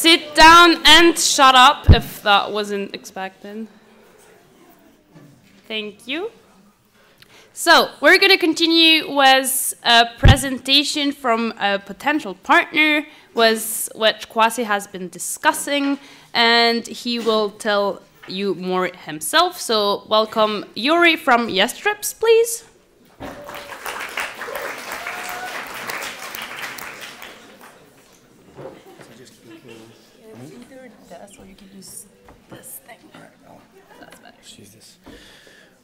sit down and shut up if that wasn't expected. Thank you. So we're going to continue with a presentation from a potential partner with which Kwasi has been discussing, and he will tell you more himself. So welcome Yuri from Yestrips, please. Either this or you can use this thing. That's better. Use this.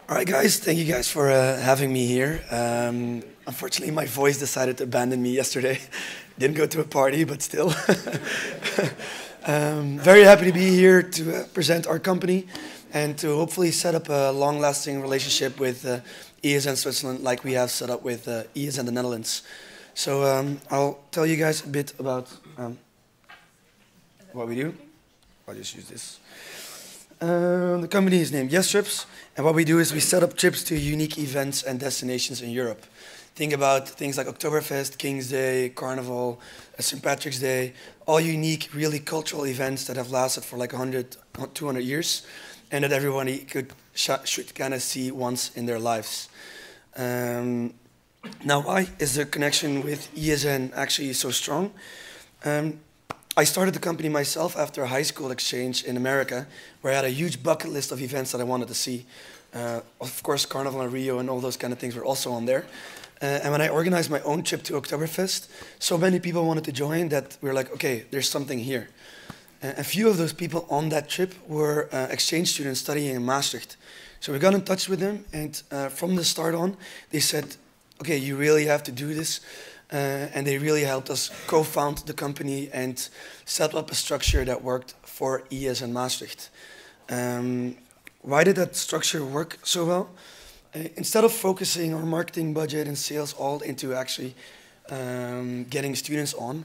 All right, guys. Thank you guys for having me here. Unfortunately, my voice decided to abandon me yesterday. Didn't go to a party, but still. Very happy to be here to present our company and to hopefully set up a long-lasting relationship with ESN Switzerland like we have set up with ESN the Netherlands. So I'll tell you guys a bit about what we do. I'll just use this. The company is named Yestrips, and what we do is we set up trips to unique events and destinations in Europe. Think about things like Oktoberfest, King's Day, Carnival, St. Patrick's Day, all unique, really cultural events that have lasted for like 100, 200 years, and that everybody should kind of see once in their lives. Now, why is the connection with ESN actually so strong? I started the company myself after a high school exchange in America, where I had a huge bucket list of events that I wanted to see. Of course, Carnival and Rio and all those kind of things were also on there. And when I organized my own trip to Oktoberfest, so many people wanted to join that we were like, okay, there's something here. A few of those people on that trip were exchange students studying in Maastricht. So we got in touch with them, and from the start on, they said, okay, you really have to do this. And they really helped us co-found the company and set up a structure that worked for ESN Maastricht. Why did that structure work so well? Instead of focusing our marketing budget and sales all into actually getting students on,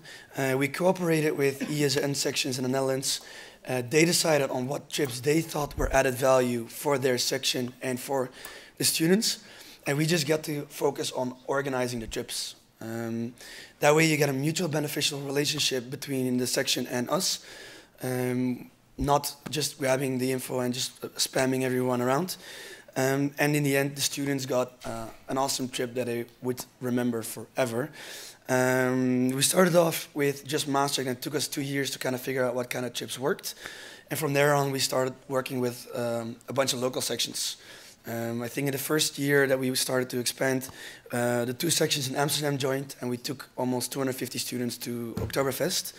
we cooperated with ESN sections in the Netherlands. They decided on what trips they thought were added value for their section and for the students, and we just got to focus on organizing the trips. That way you get a mutual beneficial relationship between the section and us, not just grabbing the info and just spamming everyone around. And in the end, the students got an awesome trip that they would remember forever. We started off with just Maastricht, and it took us 2 years to kind of figure out what kind of trips worked. And from there on, we started working with a bunch of local sections. I think in the first year that we started to expand, the 2 sections in Amsterdam joined, and we took almost 250 students to Oktoberfest.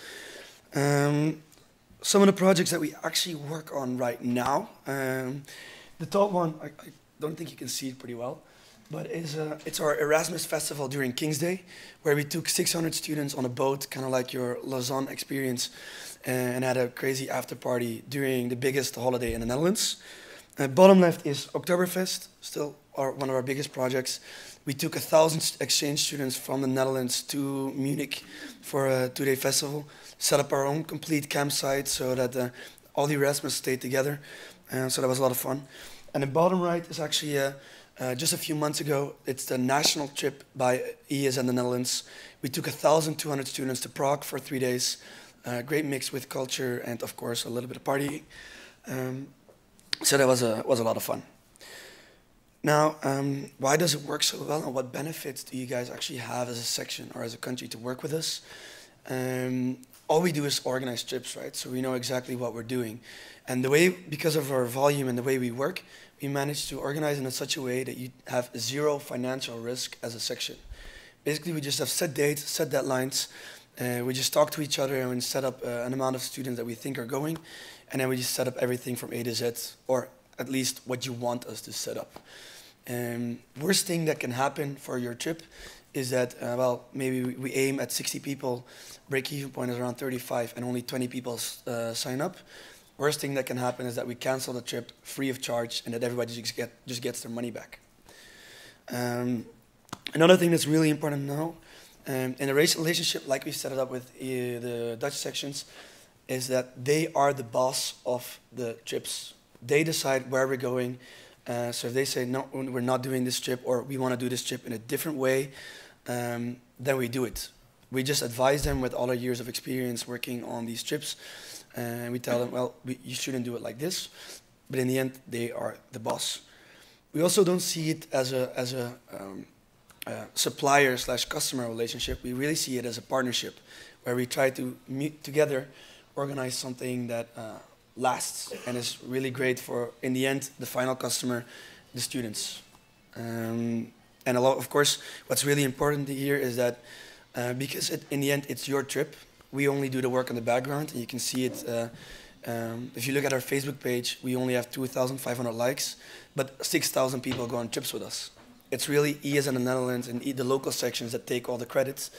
Some of the projects that we actually work on right now, the top one, I don't think you can see it pretty well, but it's our Erasmus Festival during King's Day, where we took 600 students on a boat, kind of like your Lausanne experience, and had a crazy after party during the biggest holiday in the Netherlands. Bottom left is Oktoberfest, still one of our biggest projects. We took 1,000 exchange students from the Netherlands to Munich for a 2-day festival, set up our own complete campsite so that all the Erasmus stayed together. So that was a lot of fun. And the bottom right is actually just a few months ago, it's the national trip by ESN the Netherlands. We took 1,200 students to Prague for 3 days. Great mix with culture and, of course, a little bit of partying. So that was a lot of fun. Now, why does it work so well, and what benefits do you guys actually have as a section or as a country to work with us? All we do is organize trips, right? So we know exactly what we're doing. And the way, because of our volume and the way we work, we manage to organize in such a way that you have 0 financial risk as a section. Basically, we just have set dates, set deadlines. We just talk to each other and we set up an amount of students that we think are going. And then we just set up everything from A to Z, or at least what you want us to set up. Worst thing that can happen for your trip is that, well, maybe we aim at 60 people, break-even point is around 35, and only 20 people sign up. Worst thing that can happen is that we cancel the trip free of charge and that everybody just gets their money back. Another thing that's really important now, in a relationship like we set it up with the Dutch sections, is that they are the boss of the trips. They decide where we're going. So if they say, no, we're not doing this trip, or we want to do this trip in a different way, then we do it. We just advise them with all our years of experience working on these trips. and we tell them, well, you shouldn't do it like this, but in the end, they are the boss. We also don't see it as a supplier/customer relationship. We really see it as a partnership, where we try to meet together, organize something that lasts and is really great for, in the end, the final customer, the students. And of course, what's really important here is that because in the end it's your trip, we only do the work in the background, and you can see it. If you look at our Facebook page, we only have 2,500 likes, but 6,000 people go on trips with us. It's really ESN in the Netherlands and the local sections that take all the credits,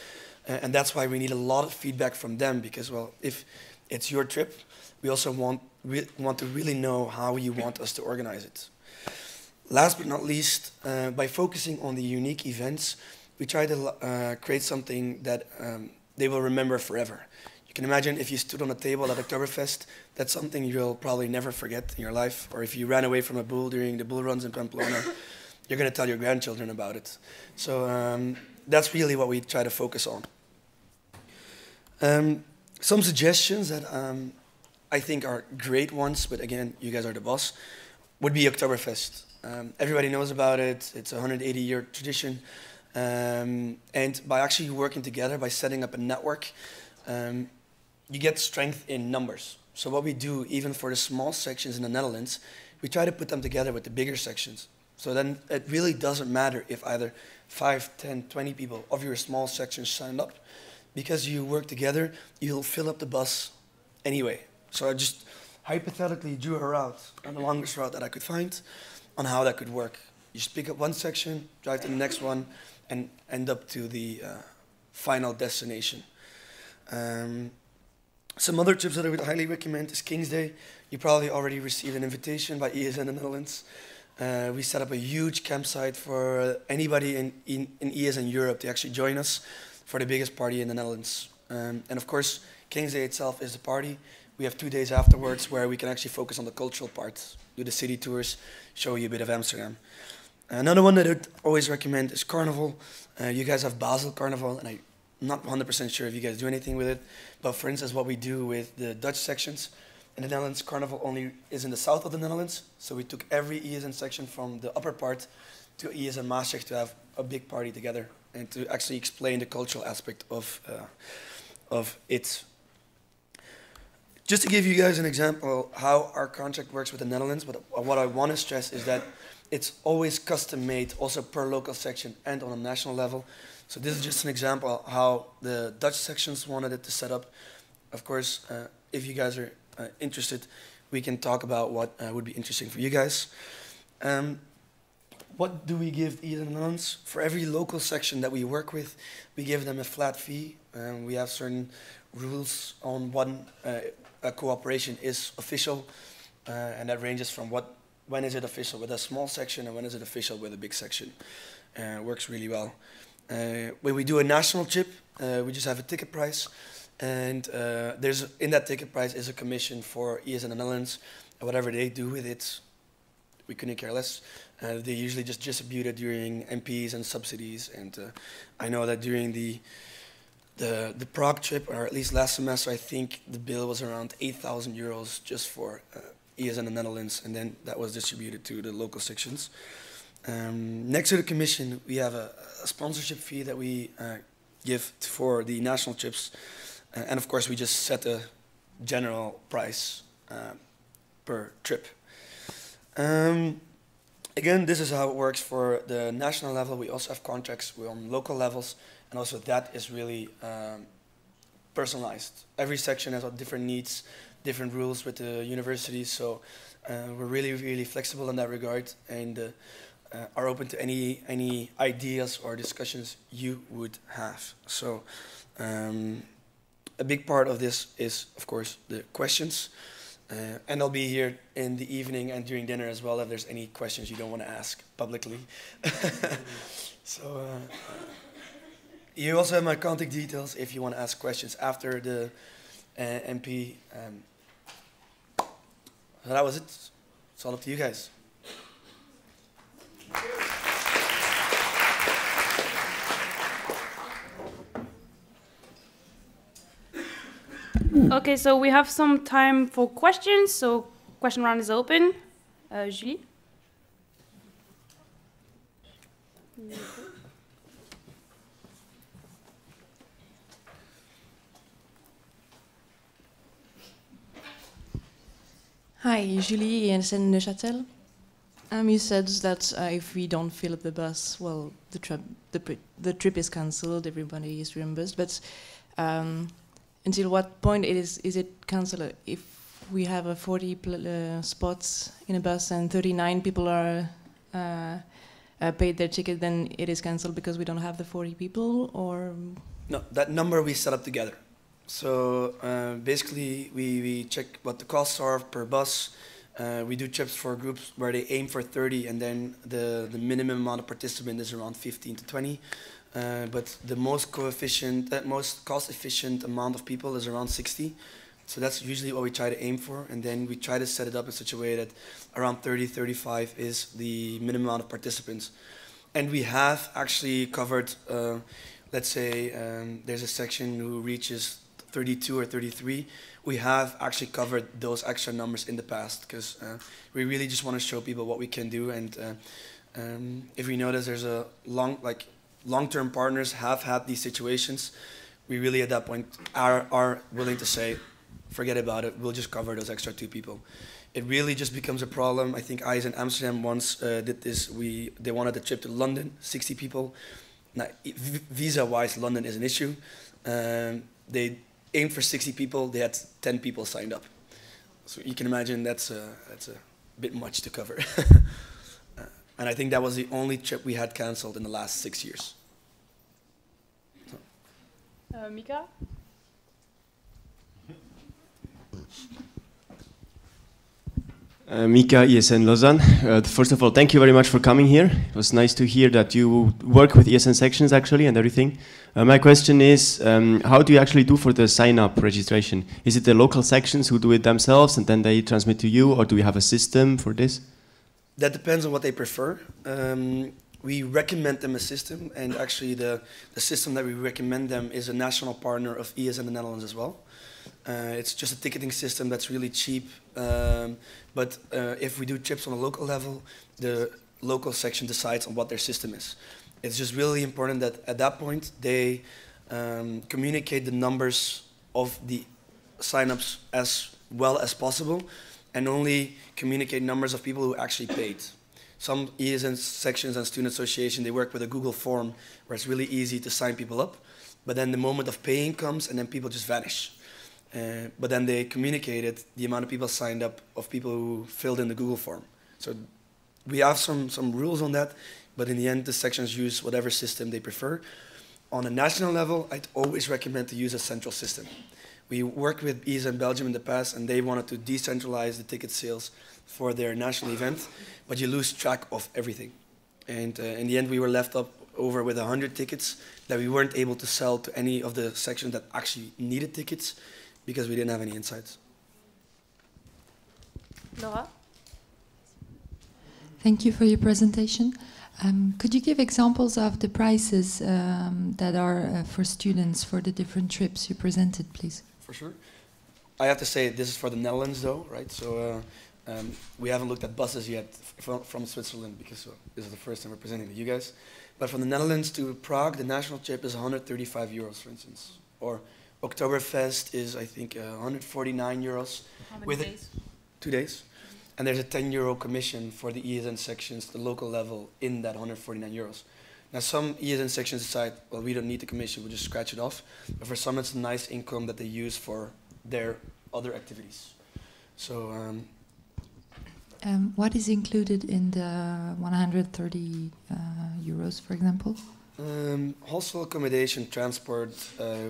and that's why we need a lot of feedback from them, because, well, if it's your trip, we also want to really know how you want us to organize it. Last but not least, by focusing on the unique events, we try to create something that they will remember forever. You can imagine if you stood on a table at Oktoberfest, that's something you'll probably never forget in your life. Or if you ran away from a bull during the bull runs in Pamplona, you're going to tell your grandchildren about it. So that's really what we try to focus on. Some suggestions that I think are great ones, but again, you guys are the boss, would be Oktoberfest. Everybody knows about it. It's a 180-year tradition. And by actually working together, by setting up a network, you get strength in numbers. So what we do, even for the small sections in the Netherlands, we try to put them together with the bigger sections. So then it really doesn't matter if either 5, 10, 20 people of your small sections signed up. Because you work together, you'll fill up the bus anyway. So I just hypothetically drew a route, on the longest route that I could find, on how that could work. You just pick up one section, drive to the next one, and end up to the final destination. Some other trips that I would highly recommend is King's Day. You probably already received an invitation by ESN in the Netherlands. We set up a huge campsite for anybody in ESN Europe to actually join us for the biggest party in the Netherlands. And of course, King's Day itself is the party. We have 2 days afterwards where we can actually focus on the cultural part, do the city tours, show you a bit of Amsterdam. Another one that I would always recommend is Carnival. You guys have Basel Carnival, and I'm not 100% sure if you guys do anything with it. But for instance, what we do with the Dutch sections in the Netherlands, Carnival only is in the south of the Netherlands. So we took every ESN section from the upper part to ESN Maastricht to have a big party together and to actually explain the cultural aspect of it. Just to give you guys an example how our contract works with the Netherlands, but what I want to stress is that it's always custom made, also per local section and on a national level. So this is just an example how the Dutch sections wanted it to set up. Of course, if you guys are interested, we can talk about what would be interesting for you guys. What do we give ESN Netherlands? For every local section that we work with, we give them a flat fee. We have certain rules on when a cooperation is official, and that ranges from when is it official with a small section and when is it official with a big section. Works really well. When we do a national trip, we just have a ticket price, and in that ticket price is a commission for ESN Netherlands, and whatever they do with it, we couldn't care less. They usually just distribute it during MPs and subsidies, and I know that during the Prague trip, or at least last semester, I think the bill was around 8,000 euros just for ESN in the Netherlands, and then that was distributed to the local sections. Next to the commission, we have a sponsorship fee that we give for the national trips, and of course we just set a general price per trip. Again, this is how it works for the national level. We also have contracts on local levels, and also that is really personalized. Every section has different needs, different rules with the universities, so we're really, really flexible in that regard, and are open to any ideas or discussions you would have. So a big part of this is, of course, the questions. And I'll be here in the evening and during dinner as well if there's any questions you don't want to ask publicly. So you also have my contact details if you want to ask questions after the MP. So that was it. It's all up to you guys. Okay, so we have some time for questions. So question round is open. Julie? Hi, Julie, ESN Neuchâtel. You said that if we don't fill up the bus, well, the trip is cancelled, everybody is reimbursed. But until what point is it cancelled? If we have a 40 spots in a bus and 39 people are paid their ticket, then it is cancelled because we don't have the 40 people, or? No, that number we set up together. So basically, we check what the costs are per bus. We do trips for groups where they aim for 30, and then the minimum amount of participants is around 15 to 20. But the most cost-efficient amount of people is around 60. So that's usually what we try to aim for, and then we try to set it up in such a way that around 30, 35 is the minimum amount of participants. And we have actually covered, let's say there's a section who reaches 32 or 33. We have actually covered those extra numbers in the past, because we really just want to show people what we can do. And if we notice there's a long-term partners have had these situations, we really at that point are willing to say, forget about it, we'll just cover those extra 2 people. It really just becomes a problem. I think ESN Amsterdam once did this. They wanted a trip to London, 60 people. Now, visa-wise, London is an issue. They aimed for 60 people. They had 10 people signed up. So you can imagine that's a bit much to cover. And I think that was the only trip we had cancelled in the last 6 years. Mika? Mika, ESN Lausanne. First of all, thank you very much for coming here. It was nice to hear that you work with ESN sections actually and everything. My question is, how do you actually do for the sign-up registration? Is it the local sections who do it themselves and then they transmit to you, or do we have a system for this? That depends on what they prefer. We recommend them a system, and actually the system that we recommend them is a national partner of ESN in the Netherlands as well. It's just a ticketing system that's really cheap, but if we do trips on a local level, the local section decides on what their system is. It's just really important that at that point they communicate the numbers of the signups as well as possible, and only communicate numbers of people who actually paid. Some ESN sections and student association, they work with a Google form where it's really easy to sign people up, but then the moment of paying comes and then people just vanish. But then they communicated the amount of people signed up of people who filled in the Google form. So we have some rules on that, but in the end the sections use whatever system they prefer. On a national level, I'd always recommend to use a central system. We worked with ESN Belgium in the past, and they wanted to decentralize the ticket sales for their national event, but you lose track of everything. And in the end, we were left up over with 100 tickets that we weren't able to sell to any of the sections that actually needed tickets because we didn't have any insights. Laura? Thank you for your presentation. Could you give examples of the prices that are for students for the different trips you presented, please? For sure. I have to say this is for the Netherlands though, right? So we haven't looked at buses yet from Switzerland because this is the first time we're presenting to you guys. But from the Netherlands to Prague, the national trip is 135 euros, for instance. Or Oktoberfest is, I think, 149 euros. How many days? 2 days. And there's a 10 euro commission for the ESN sections, the local level, in that 149 euros. Now some ESN sections decide, well, we don't need the commission, we'll just scratch it off. But for some, it's a nice income that they use for their other activities. So. What is included in the 130 euros, for example? Hostel accommodation, transport.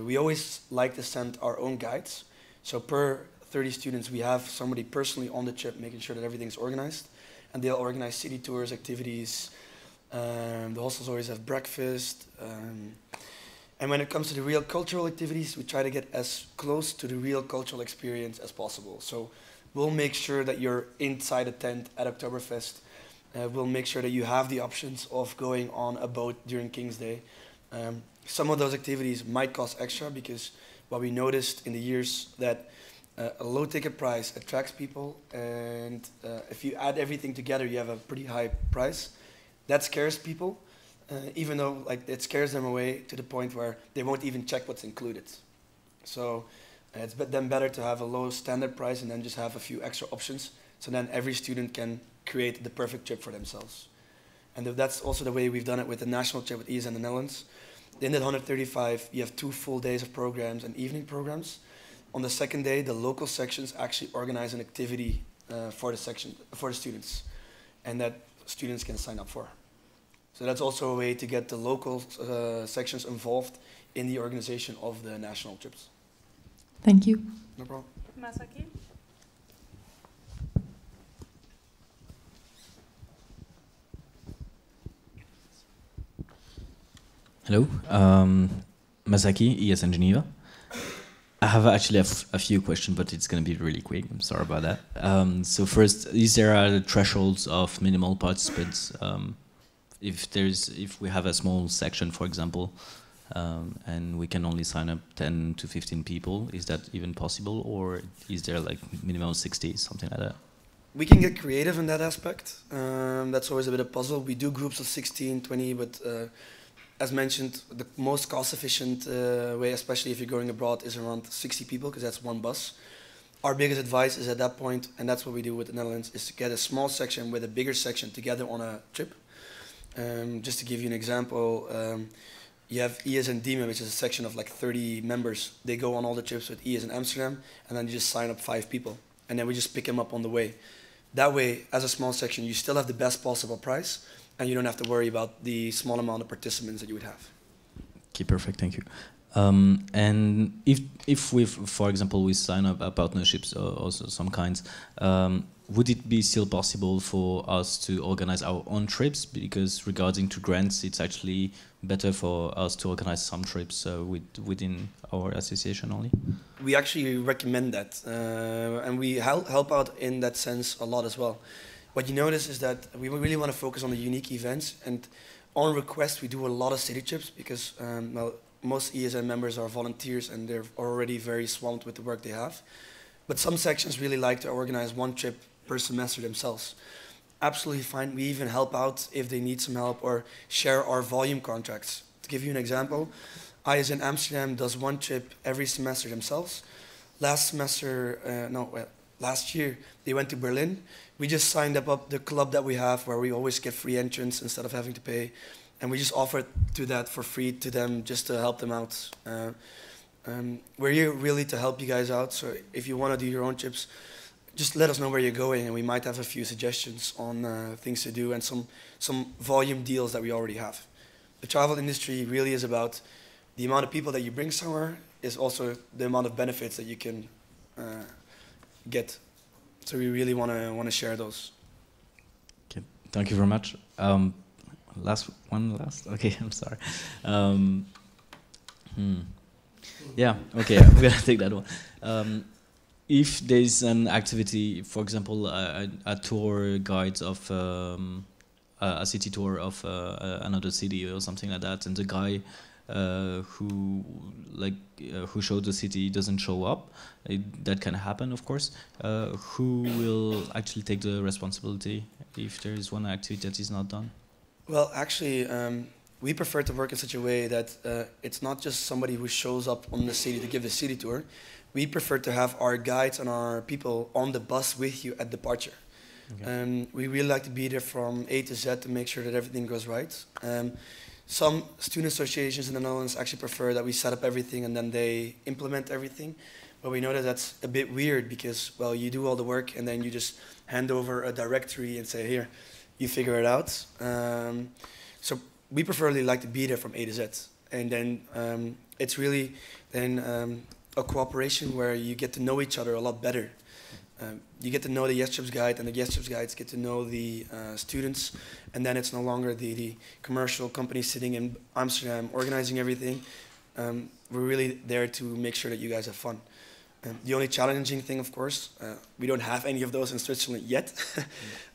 We always like to send our own guides. So per 30 students, we have somebody personally on the trip making sure that everything's organized. And they'll organize city tours, activities. The hostels always have breakfast. And when it comes to the real cultural activities, we try to get as close to the real cultural experience as possible. So we'll make sure that you're inside a tent at Oktoberfest. We'll make sure that you have the options of going on a boat during King's Day. Some of those activities might cost extra because what we noticed in the years that a low ticket price attracts people, and if you add everything together, you have a pretty high price. That scares people, even though like it scares them away to the point where they won't even check what's included. So it's then better to have a low standard price and then just have a few extra options, so then every student can create the perfect trip for themselves. And that's also the way we've done it with the national trip with ESN in the Netherlands. In that 135, you have 2 full days of programs and evening programs. On the second day, the local sections actually organize an activity for the students, and that students can sign up for. So that's also a way to get the local sections involved in the organization of the national trips. Thank you. No problem. Masaki? Hello, Masaki, ESN Geneva. I have actually a few questions, but it's going to be really quick. I'm sorry about that. So first, is there thresholds of minimal participants? If we have a small section, for example, and we can only sign up 10 to 15 people, is that even possible, or is there like minimum 60, something like that? We can get creative in that aspect. That's always a bit of a puzzle. We do groups of 16, 20, but as mentioned, the most cost-efficient way, especially if you're going abroad, is around 60 people, because that's one bus. Our biggest advice is at that point, and that's what we do with the Netherlands, is to get a small section with a bigger section together on a trip. Just to give you an example, you have ESN Diemen, which is a section of like 30 members. They go on all the trips with ESN Amsterdam, and then you just sign up 5 people. And then we just pick them up on the way. That way, as a small section, you still have the best possible price, and you don't have to worry about the small amount of participants that you would have. Okay, perfect, thank you. And if we, for example, we sign up partnerships or some kinds, would it be still possible for us to organize our own trips? Because regarding to grants, it's actually better for us to organize some trips within our association only. We actually recommend that, and we help out in that sense a lot as well. What you notice is that we really want to focus on the unique events, and on request we do a lot of city trips because well, most ESN members are volunteers and they're already very swamped with the work they have. But some sections really like to organize one trip per semester themselves. Absolutely fine. We even help out if they need some help or share our volume contracts. To give you an example, ESN Amsterdam does one trip every semester themselves. Last year they went to Berlin. We just signed up the club that we have where we always get free entrance instead of having to pay. And we just offered to that for free to them just to help them out. We're here really to help you guys out. So if you want to do your own trips, just let us know where you're going and we might have a few suggestions on things to do and some volume deals that we already have. The travel industry really is about the amount of people that you bring somewhere is also the amount of benefits that you can get. So we really want to share those. Okay, thank you very much. Last. Okay, I'm sorry. Yeah, okay, I'm gonna take that one. If there's an activity, for example, a tour guide of a city tour of another city or something like that, and the guy who showed the city doesn't show up, that can happen, of course. Who will actually take the responsibility if there is one activity that is not done? Well, actually, we prefer to work in such a way that it's not just somebody who shows up on the city to give the city tour. We prefer to have our guides and our people on the bus with you at departure. Okay. We really like to be there from A to Z to make sure that everything goes right. Some student associations in the Netherlands actually prefer that we set up everything and then they implement everything. But we know that that's a bit weird because, well, you do all the work and then you just hand over a directory and say, here, you figure it out. So we preferably like to be there from A to Z. And then it's really then a cooperation where you get to know each other a lot better. You get to know the Yes Trips guide, and the Yes Trips guides get to know the students, and then it's no longer the commercial company sitting in Amsterdam organizing everything. We're really there to make sure that you guys have fun. The only challenging thing, of course, we don't have any of those in Switzerland yet.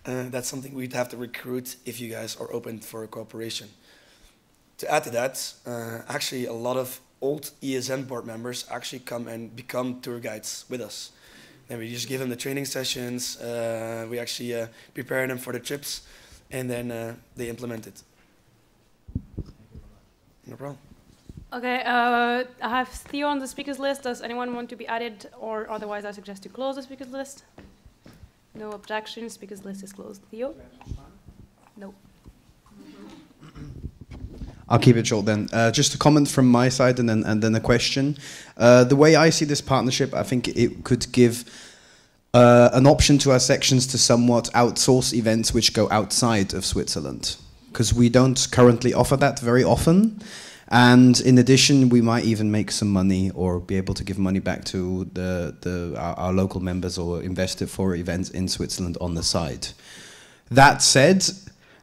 That's something we'd have to recruit if you guys are open for a cooperation. To add to that, actually a lot of old ESN board members actually come and become tour guides with us. Then we just give them the training sessions, we actually prepare them for the trips, and then they implement it. No problem. Okay, I have Theo on the speakers list. Does anyone want to be added, or otherwise I suggest to close the speakers list? No objections, speakers list is closed. Theo? No. I'll keep it short then. Just a comment from my side and then a question. The way I see this partnership, I think it could give an option to our sections to somewhat outsource events which go outside of Switzerland, because we don't currently offer that very often. And in addition, we might even make some money or be able to give money back to our local members or invest it for events in Switzerland on the side. That said,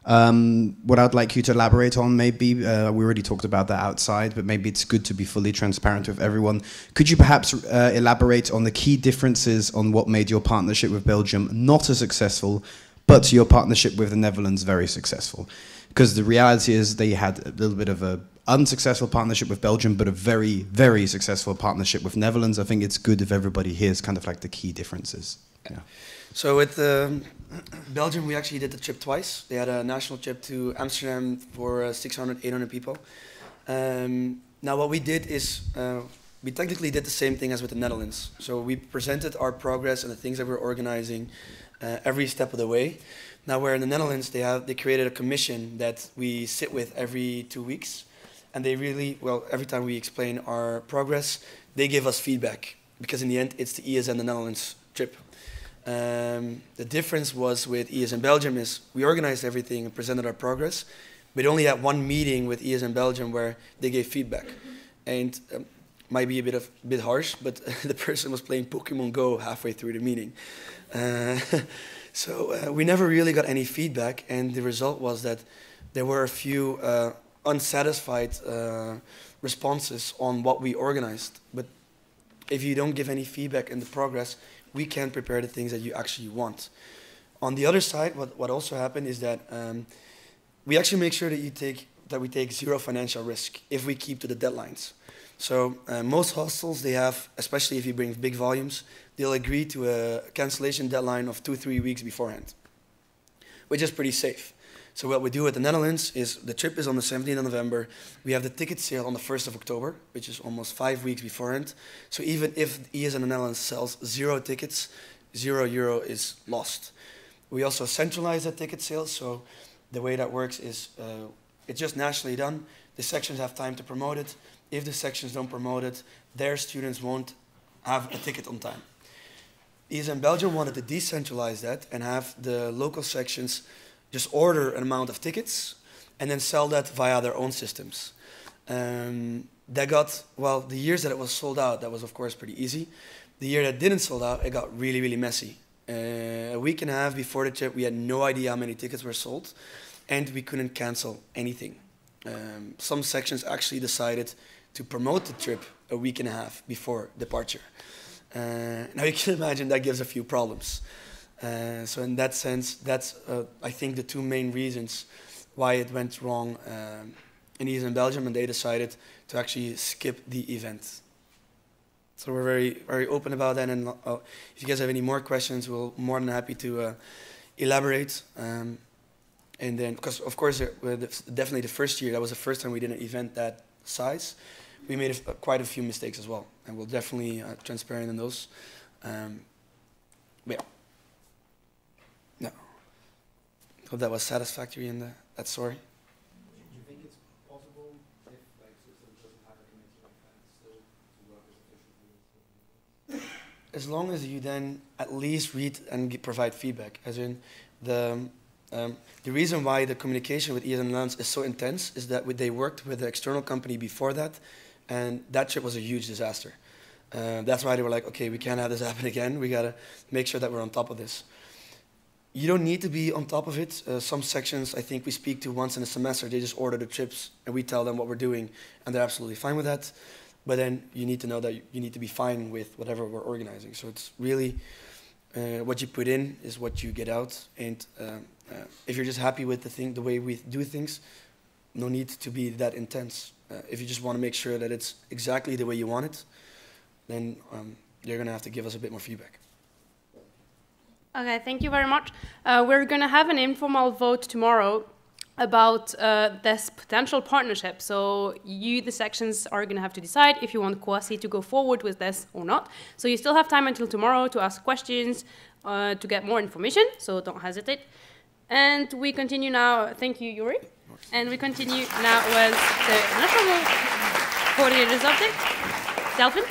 what I'd like you to elaborate on, maybe, we already talked about that outside, but maybe it's good to be fully transparent with everyone. Could you perhaps elaborate on the key differences on what made your partnership with Belgium not as successful, but your partnership with the Netherlands very successful? Because the reality is they had a little bit of a unsuccessful partnership with Belgium, but a very, very successful partnership with Netherlands. I think it's good if everybody hears kind of like the key differences. Yeah. So with Belgium, we actually did the trip twice. They had a national trip to Amsterdam for 600, 800 people. Now what we did is, we technically did the same thing as with the Netherlands. So we presented our progress and the things that we're organizing every step of the way. Now where in the Netherlands, they created a commission that we sit with every 2 weeks. And they really, well, every time we explain our progress, they give us feedback. Because in the end, it's the ESN the Netherlands trip. The difference was with ESN Belgium is we organized everything and presented our progress. We only had one meeting with ESN Belgium where they gave feedback. And might be a bit harsh, but the person was playing Pokemon Go halfway through the meeting. So we never really got any feedback. And the result was that there were a few unsatisfied responses on what we organized. But if you don't give any feedback in the progress, we can't prepare the things that you actually want. On the other side, what also happened is that we actually make sure that we take zero financial risk if we keep to the deadlines. So most hostels, they have, especially if you bring big volumes, they'll agree to a cancellation deadline of 2-3 weeks beforehand, which is pretty safe. So what we do at the Netherlands is the trip is on the 17th of November. We have the ticket sale on the 1st of October, which is almost 5 weeks beforehand. So even if ESN in the Netherlands sells 0 tickets, €0 is lost. We also centralize that ticket sale. So the way that works is it's just nationally done. The sections have time to promote it. If the sections don't promote it, their students won't have a ticket on time. ESN Belgium wanted to decentralize that and have the local sections just order an amount of tickets and then sell that via their own systems. That got, well, the years that it was sold out, that was of course pretty easy. The year that didn't sold out, it got really, really messy. A week and a half before the trip, we had no idea how many tickets were sold, and we couldn't cancel anything. Some sections actually decided to promote the trip a week and a half before departure. Now you can imagine that gives a few problems. So in that sense, that's, I think, the 2 main reasons why it went wrong in ESN Belgium, and they decided to actually skip the event. So we're very, very open about that, and if you guys have any more questions, we're more than happy to elaborate. And then, because of course, definitely the first year, that was the first time we did an event that size, we made quite a few mistakes as well, and we'll definitely transparent in those. But yeah. No. Hope that was satisfactory in that story. Do you think it's possible if Switzerland doesn't have a committee like that still to work as efficiently as As long as you then at least read and provide feedback, as in the reason why the communication with ESN Netherlands is so intense is that they worked with an external company before that, and that trip was a huge disaster. That's why they were like, okay, we can't have this happen again. We gotta make sure that we're on top of this. You don't need to be on top of it. Some sections I think we speak to once in a semester. They just order the trips and we tell them what we're doing, and they're absolutely fine with that. But then you need to know that you need to be fine with whatever we're organizing. So it's really what you put in is what you get out. And if you're just happy with the way we do things, no need to be that intense. If you just want to make sure that it's exactly the way you want it, then you're going to have to give us a bit more feedback. Okay, thank you very much. We're going to have an informal vote tomorrow about this potential partnership. So you, the sections, are going to have to decide if you want Kwasi to go forward with this or not. So you still have time until tomorrow to ask questions, to get more information, so don't hesitate. And we continue now. Thank you, Yuri. And we continue now with the national coordinator's update. Delphine?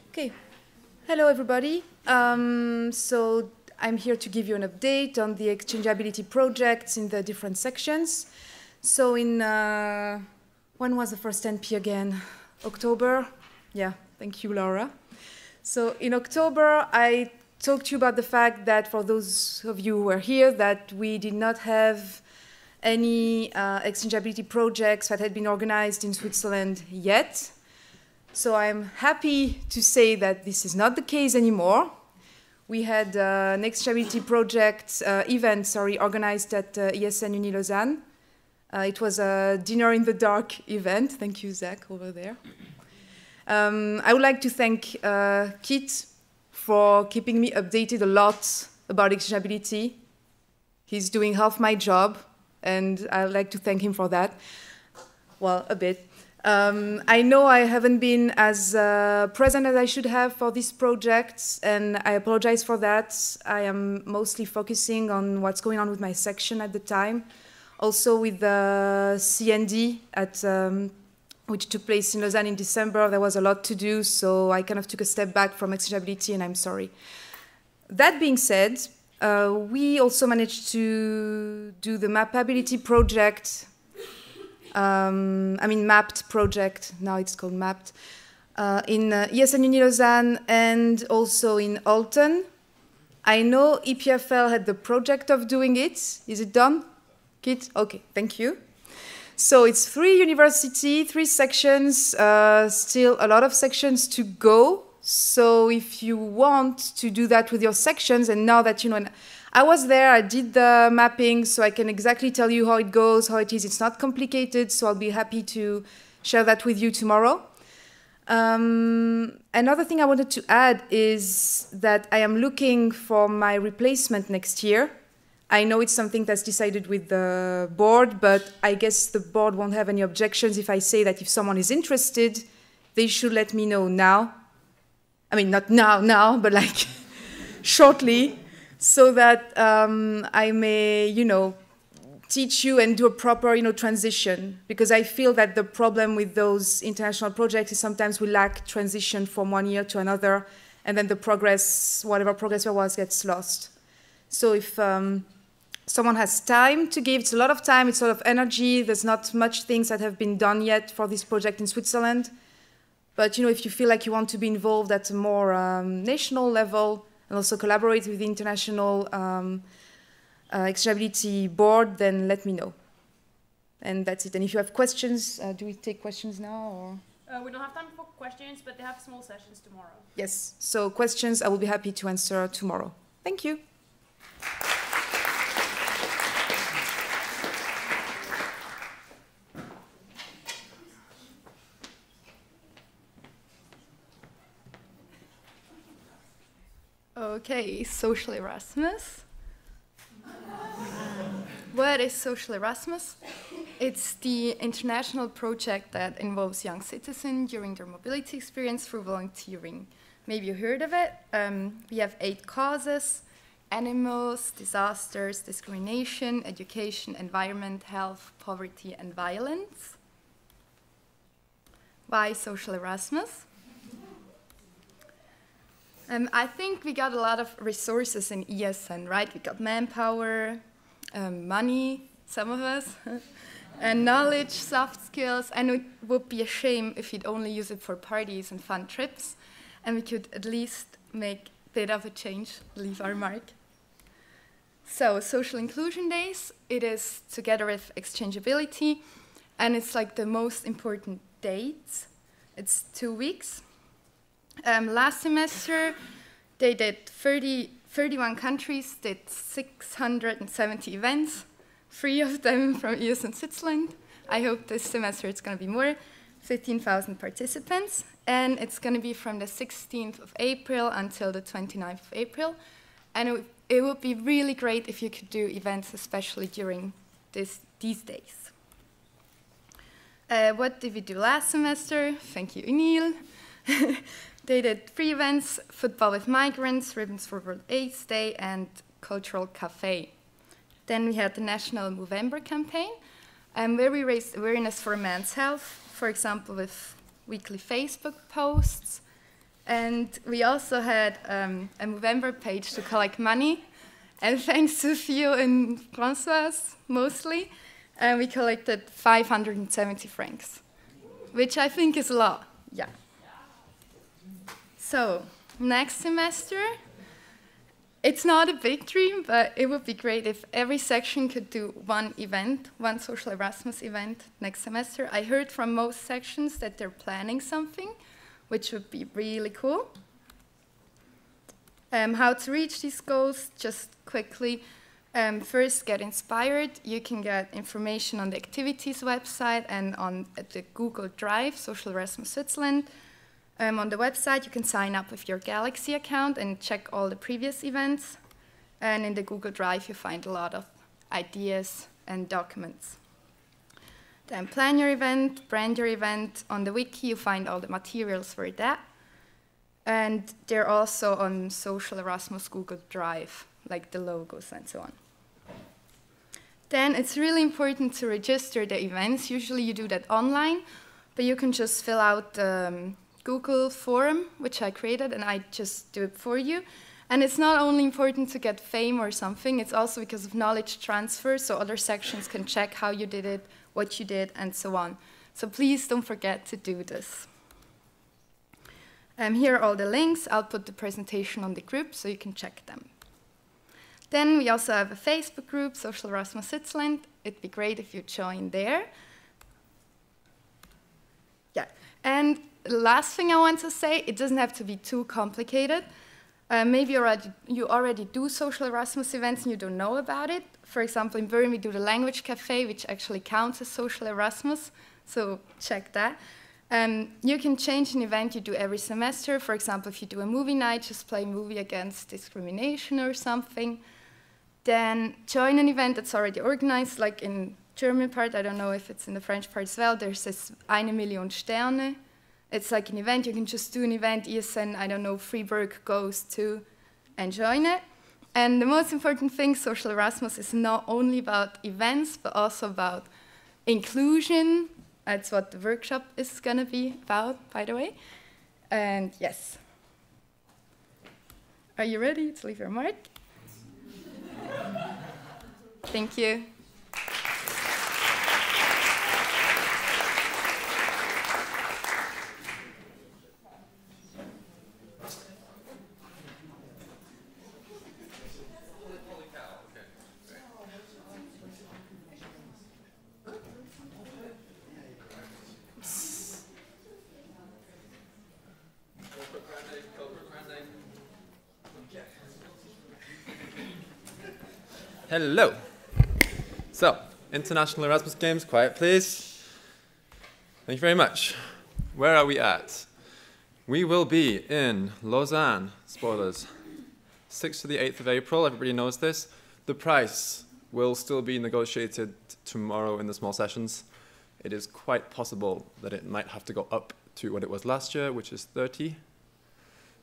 Okay. Hello, everybody. So I'm here to give you an update on the exchangeability projects in the different sections. So in, when was the first NP again? October? Yeah, thank you, Laura. So in October, I talked to you about the fact that for those of you who are here, that we did not have any exchangeability projects that had been organized in Switzerland yet. So I'm happy to say that this is not the case anymore. We had an exchangeability project event, organized at ESN Uni Lausanne. It was a dinner in the dark event. Thank you, Zach, over there. I would like to thank Kit for keeping me updated a lot about exchangeability. He's doing half my job, and I'd like to thank him for that. Well, a bit. I know I haven't been as present as I should have for this project, and I apologize for that. I am mostly focusing on what's going on with my section at the time. Also with the CND, which took place in Lausanne in December, there was a lot to do, so I kind of took a step back from exchangeability, and I'm sorry. That being said, we also managed to do the mapability project. Mapped project, now it's called Mapped, in ESN Uni Lausanne and also in Alton. I know EPFL had the project of doing it. Is it done? Kit? Okay, thank you. So it's 3 universities, 3 sections, still a lot of sections to go. So if you want to do that with your sections, and now that you know, I was there, I did the mapping, so I can exactly tell you how it goes, how it is. It's not complicated, so I'll be happy to share that with you tomorrow. Another thing I wanted to add is that I am looking for my replacement next year. I know it's something that's decided with the board, but I guess the board won't have any objections if I say that if someone is interested, they should let me know now. I mean, not now, but like shortly. So that I may, teach you and do a proper, transition. Because I feel that the problem with those international projects is sometimes we lack transition from one year to another, and then the progress, whatever progress there was, gets lost. So if someone has time to give, it's a lot of time, it's a lot of energy, there's not much things that have been done yet for this project in Switzerland. But, if you feel like you want to be involved at a more national level, and also collaborate with the International Exchangeability Board, then let me know. And that's it. And if you have questions, do we take questions now? Or? We don't have time for questions, but they have small sessions tomorrow. Yes. So questions, I will be happy to answer tomorrow. Thank you. Okay, social Erasmus. What is social Erasmus? It's the international project that involves young citizens during their mobility experience through volunteering. Maybe you heard of it. We have 8 causes: animals, disasters, discrimination, education, environment, health, poverty, and violence. Why social Erasmus? I think we got a lot of resources in ESN, right? We got manpower, money, some of us, and knowledge, soft skills, and it would be a shame if we'd only use it for parties and fun trips, and we could at least make a bit of a change, leave our mark. So Social Inclusion Days, it is together with Exchangeability, and it's like the most important dates. It's 2 weeks. Last semester, they did 31 countries, did 670 events, 3 of them from ESN Switzerland. I hope this semester it's going to be more, 15,000 participants, and it's going to be from the 16th of April until the 29th of April. And it would be really great if you could do events, especially during these days. What did we do last semester? Thank you, Emil. They did 3 events: Football with Migrants, Ribbons for World AIDS Day, and Cultural Cafe. Then we had the National Movember campaign, where we raised awareness for men's health, for example, with weekly Facebook posts. And we also had a Movember page to collect money. And thanks to Theo and Françoise, mostly, we collected 570 francs, which I think is a lot, yeah. So, next semester, it's not a big dream, but it would be great if every section could do one event, one Social Erasmus event next semester. I heard from most sections that they're planning something, which would be really cool. How to reach these goals, just quickly. First, get inspired. You can get information on the activities website and on the Google Drive, Social Erasmus Switzerland. On the website, you can sign up with your Galaxy account and check all the previous events. And in the Google Drive, you find a lot of ideas and documents. Then plan your event, brand your event. On the wiki, you find all the materials for that. And they're also on Social Erasmus Google Drive, like the logos and so on. Then it's really important to register the events. Usually you do that online, but you can just fill out the Google form, which I created, and I just do it for you. And it's not only important to get fame or something, it's also because of knowledge transfer, so other sections can check how you did it, what you did, and so on. So please don't forget to do this. Here are all the links. I'll put the presentation on the group so you can check them. Then we also have a Facebook group, Social Erasmus Switzerland. It'd be great if you join there. Yeah, and the last thing I want to say, it doesn't have to be too complicated. Maybe you already do Social Erasmus events and you don't know about it. For example, in Bern we do the Language Cafe, which actually counts as Social Erasmus, so check that. You can change an event you do every semester. For example, if you do a movie night, just play a movie against discrimination or something. Then join an event that's already organized, like in German part, I don't know if it's in the French part as well, there's this 1 Million Sterne. It's like an event, you can just do an event, ESN, I don't know, Freiburg goes to, and join it. And the most important thing, Social Erasmus is not only about events, but also about inclusion. That's what the workshop is going to be about, by the way. And yes. Are you ready to leave your mark? Thank you. Hello. So, International Erasmus Games, quiet please. Thank you very much. Where are we at? We will be in Lausanne, spoilers, 6th to the 8th of April, everybody knows this. The price will still be negotiated tomorrow in the small sessions. It is quite possible that it might have to go up to what it was last year, which is 30.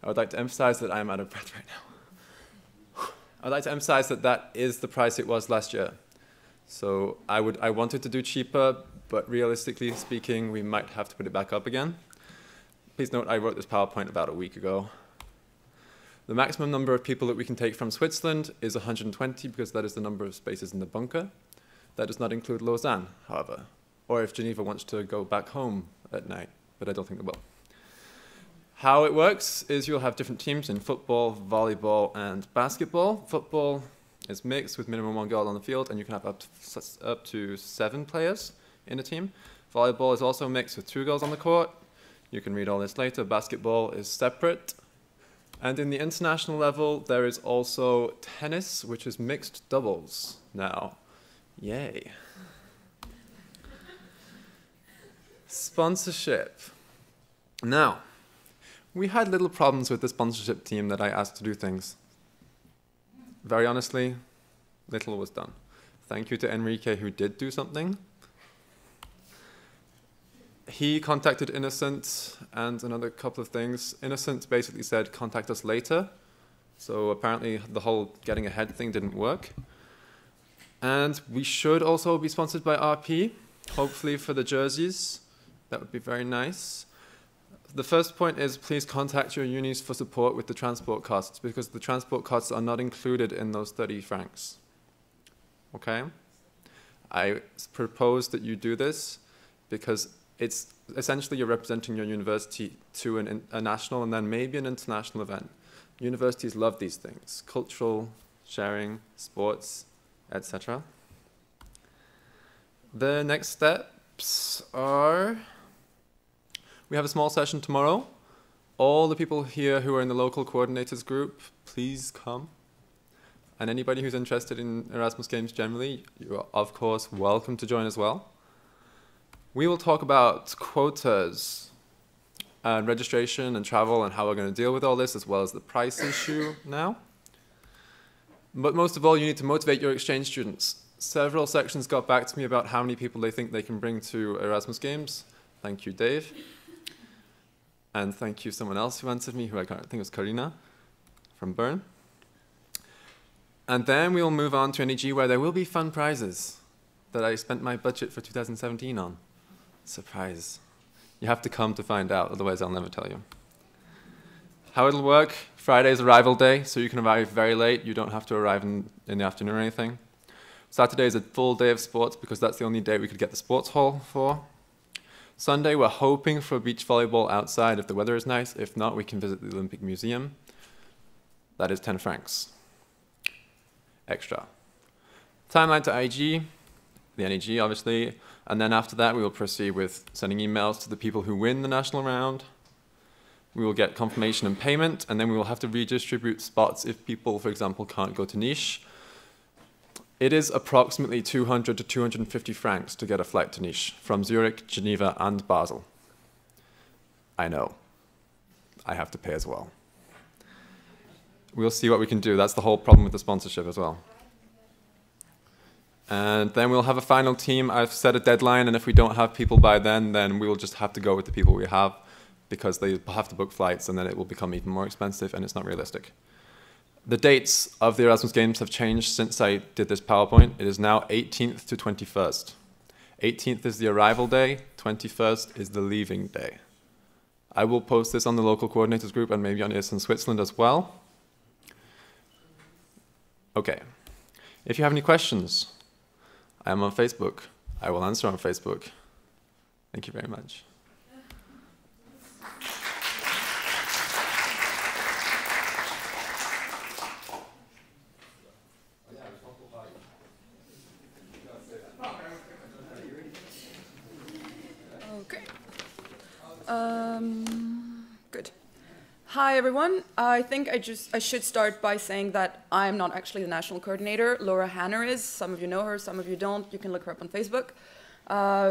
I would like to emphasize that I am out of breath right now. I'd like to emphasize that that is the price it was last year. So I wanted to do cheaper, but realistically speaking, we might have to put it back up again. Please note I wrote this PowerPoint about a week ago. The maximum number of people that we can take from Switzerland is 120 because that is the number of spaces in the bunker. That does not include Lausanne, however, or if Geneva wants to go back home at night, but I don't think they will. How it works is you'll have different teams in football, volleyball, and basketball. Football, It's mixed with minimum 1 goal on the field, and you can have up to 7 players in a team. Volleyball is also mixed with 2 goals on the court. You can read all this later. Basketball is separate. And in the international level, there is also tennis, which is mixed doubles now. Yay. Sponsorship. Now, we had little problems with the sponsorship team that I asked to do things. Very honestly, little was done. Thank you to Enrique, who did do something. He contacted Innocent and another couple of things. Innocent basically said, contact us later. So apparently the whole getting ahead thing didn't work. And we should also be sponsored by RP, hopefully for the jerseys. That would be very nice. The first point is please contact your unis for support with the transport costs, because the transport costs are not included in those 30 francs. Okay? I propose that you do this because it's essentially you're representing your university to a national and then maybe an international event. Universities love these things: cultural sharing, sports, etc. The next steps are, we have a small session tomorrow. All the people here who are in the local coordinators group, please come. And anybody who's interested in Erasmus Games generally, you are of course welcome to join as well. We will talk about quotas and registration and travel and how we're going to deal with all this, as well as the price issue now. But most of all, you need to motivate your exchange students. Several sections got back to me about how many people they think they can bring to Erasmus Games. Thank you, Dave. And thank you someone else who answered me, who I think was Karina from Bern. And then we will move on to NEG, where there will be fun prizes that I spent my budget for 2017 on. Surprise. You have to come to find out, otherwise I'll never tell you. How it'll work: Friday is arrival day, so you can arrive very late. You don't have to arrive in the afternoon or anything. Saturday is a full day of sports, because that's the only day we could get the sports hall for. Sunday, we're hoping for beach volleyball outside if the weather is nice. If not, we can visit the Olympic Museum. That is 10 francs. Extra. Timeline to IG, the NEG obviously, and then after that we will proceed with sending emails to the people who win the national round. We will get confirmation and payment, and then we will have to redistribute spots if people, for example, can't go to Nice. It is approximately 200 to 250 francs to get a flight to Nice from Zurich, Geneva, and Basel. I know. I have to pay as well. We'll see what we can do. That's the whole problem with the sponsorship as well. And then we'll have a final team. I've set a deadline, and if we don't have people by then we will just have to go with the people we have, because they have to book flights, and then it will become even more expensive, and it's not realistic. The dates of the Erasmus Games have changed since I did this PowerPoint. It is now 18th to 21st. 18th is the arrival day, 21st is the leaving day. I will post this on the local coordinators group and maybe on ESN Switzerland as well. Okay. If you have any questions, I am on Facebook. I will answer on Facebook. Thank you very much. Okay. Good. Hi, everyone. I think I should start by saying that I'm not actually the national coordinator. Laura Hanner is. Some of you know her, some of you don't. You can look her up on Facebook.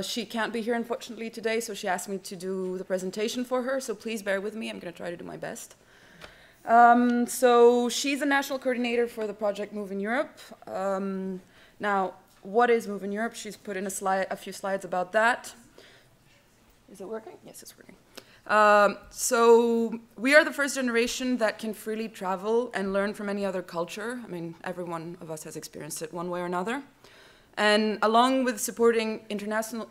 She can't be here, unfortunately, today, so she asked me to do the presentation for her, so please bear with me. I'm going to try to do my best. So she's a national coordinator for the project Move in Europe. Now, what is Move in Europe? She's put in a few slides about that. Is it working? Yes, it's working. So we are the first generation that can freely travel and learn from any other culture. I mean, every one of us has experienced it one way or another. And along with supporting international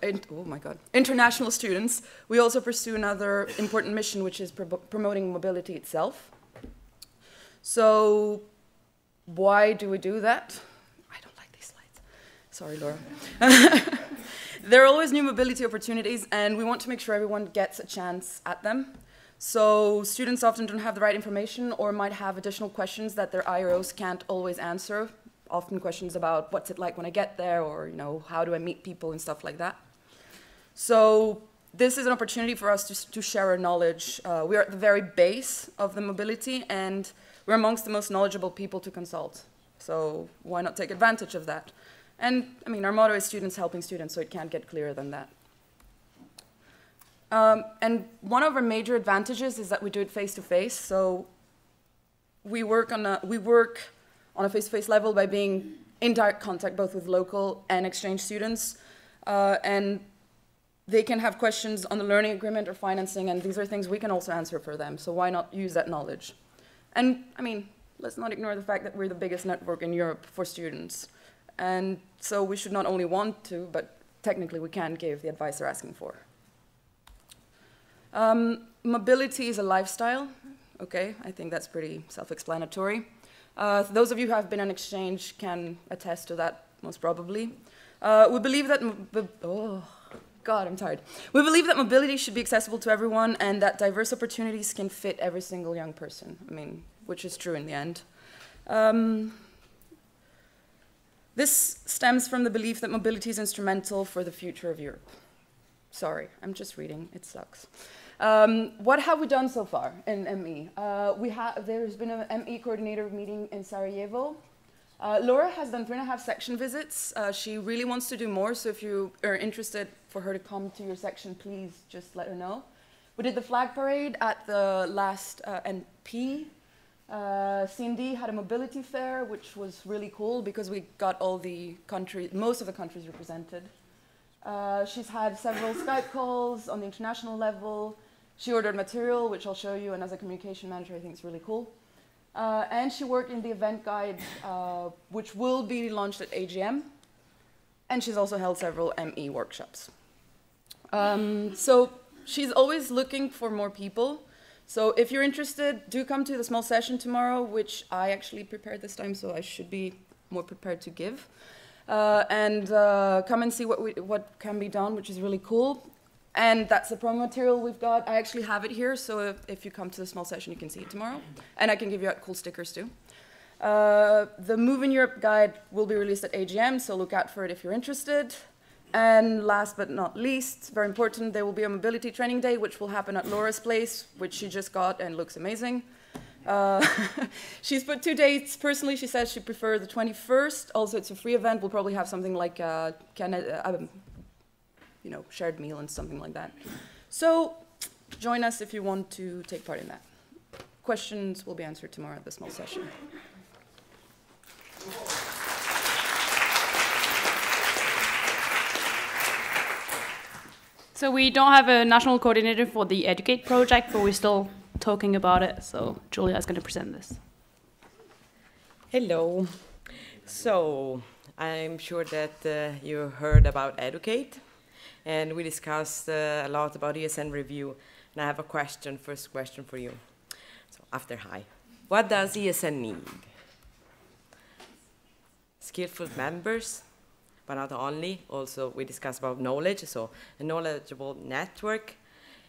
students, we also pursue another important mission, which is promoting mobility itself. So why do we do that? I don't like these slides. Sorry, Laura. There are always new mobility opportunities, and we want to make sure everyone gets a chance at them. So students often don't have the right information or might have additional questions that their IROs can't always answer often questions about what's it like when I get there, or how do I meet people and stuff like that. So this is an opportunity for us to share our knowledge. We are at the very base of the mobility, and we're amongst the most knowledgeable people to consult. So why not take advantage of that? And I mean, our motto is students helping students, so it can't get clearer than that. And one of our major advantages is that we do it face-to-face. So we work on a face-to-face level by being in direct contact both with local and exchange students. And they can have questions on the learning agreement or financing, and these are things we can also answer for them. So why not use that knowledge? And I mean, let's not ignore the fact that we're the biggest network in Europe for students. And so we should not only want to, but technically we can give the advice they're asking for. Mobility is a lifestyle. Okay, I think that's pretty self-explanatory. Those of you who have been on exchange can attest to that, most probably. We believe that, I'm tired. We believe that mobility should be accessible to everyone and that diverse opportunities can fit every single young person. I mean, which is true in the end. This stems from the belief that mobility is instrumental for the future of Europe. Sorry, I'm just reading, it sucks. What have we done so far in ME? There's been an ME coordinator meeting in Sarajevo. Laura has done 3.5 section visits. She really wants to do more, so if you are interested for her to come to your section, please just let her know. We did the flag parade at the last NP. CMD had a mobility fair, which was really cool because we got all the countries, most of the countries represented. She's had several Skype calls on the international level. She ordered material, which I'll show you, and as a communication manager, I think it's really cool. And she worked in the event guide, which will be launched at AGM. And she's also held several ME workshops. So she's always looking for more people. So if you're interested, do come to the small session tomorrow, which I actually prepared this time, so I should be more prepared to give. And come and see what can be done, which is really cool. And that's the promo material we've got. I actually have it here, so if you come to the small session, you can see it tomorrow. And I can give you out cool stickers too. The Move in Europe guide will be released at AGM, so look out for it if you're interested. And last but not least, very important, there will be a mobility training day, which will happen at Laura's place, which she just got and looks amazing. She's put 2 dates. Personally, she says she prefers the 21st. Also, it's a free event. We'll probably have something like shared meal and something like that. So join us if you want to take part in that. Questions will be answered tomorrow at the small session. So we don't have a national coordinator for the Educate project, but we're still talking about it. So Julia is going to present this. Hello. So I'm sure that you heard about Educate, and we discussed a lot about ESN review. And I have a first question for you. So after hi, what does ESN need? Skillful members, but not only. Also, we discussed about knowledge, so a knowledgeable network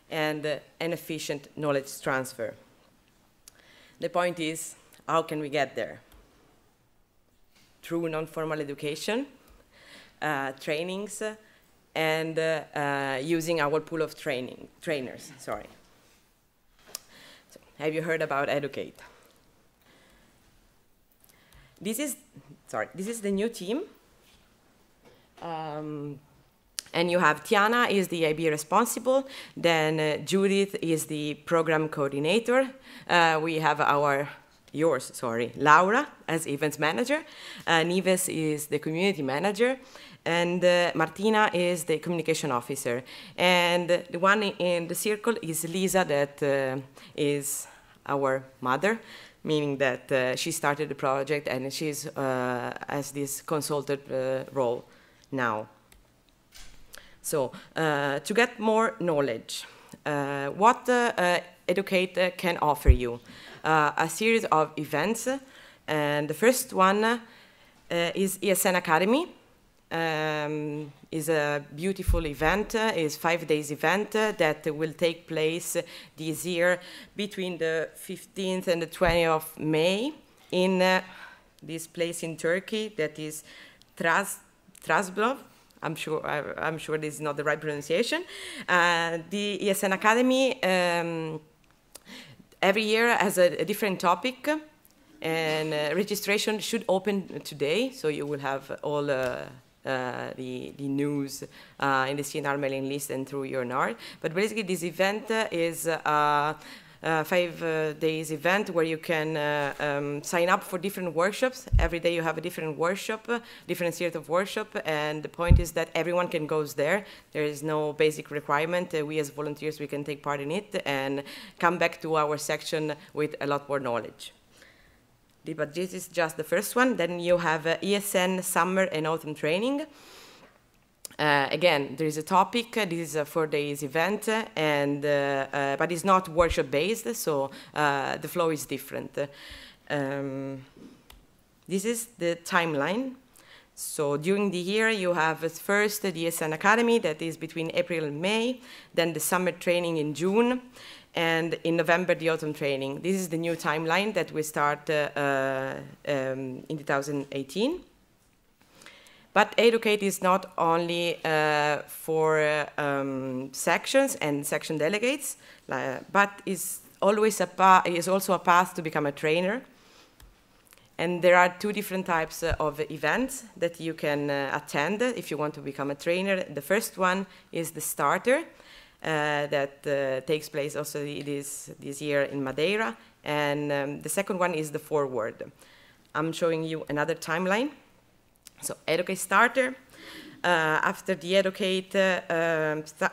and an efficient knowledge transfer. The point is, how can we get there? Through non-formal education, trainings, and using our pool of trainers. Sorry. So, have you heard about Educate? This is the new team. And you have Tiana is the IB responsible, then Judith is the program coordinator. We have Laura as events manager, Nives is the community manager, and Martina is the communication officer. And the one in the circle is Lisa, that is our mother, meaning that she started the project and she's has this consultant role now. So to get more knowledge, what Educate can offer you? A series of events, and the first one is ESN Academy. Is a beautiful event, is 5 days event that will take place this year between the 15th and the 20th of May in this place in Turkey that is Trabzon. I'm sure this is not the right pronunciation. The ESN Academy every year has a different topic, and registration should open today, so you will have all the news in the CNR mailing list and through your NAR. But basically, this event is 5 days event where you can sign up for different workshops. Every day you have a different workshop, different series of workshop, and the point is that everyone can go there. There is no basic requirement. We as volunteers, we can take part in it and come back to our section with a lot more knowledge. But this is just the first one. Then you have ESN summer and autumn training. Again, there is a topic. This is a 4 days event, and but it's not workshop based, so the flow is different. This is the timeline. So during the year, you have first the ESN Academy, that is between April and May, then the summer training in June, and in November, the autumn training. This is the new timeline that we start in 2018. But Educate is not only for sections and section delegates, but is always is also a path to become a trainer. And there are 2 different types of events that you can attend if you want to become a trainer. The first one is the starter that takes place also this year in Madeira. And the second one is the forward. I'm showing you another timeline. So Educate starter, after the Educate,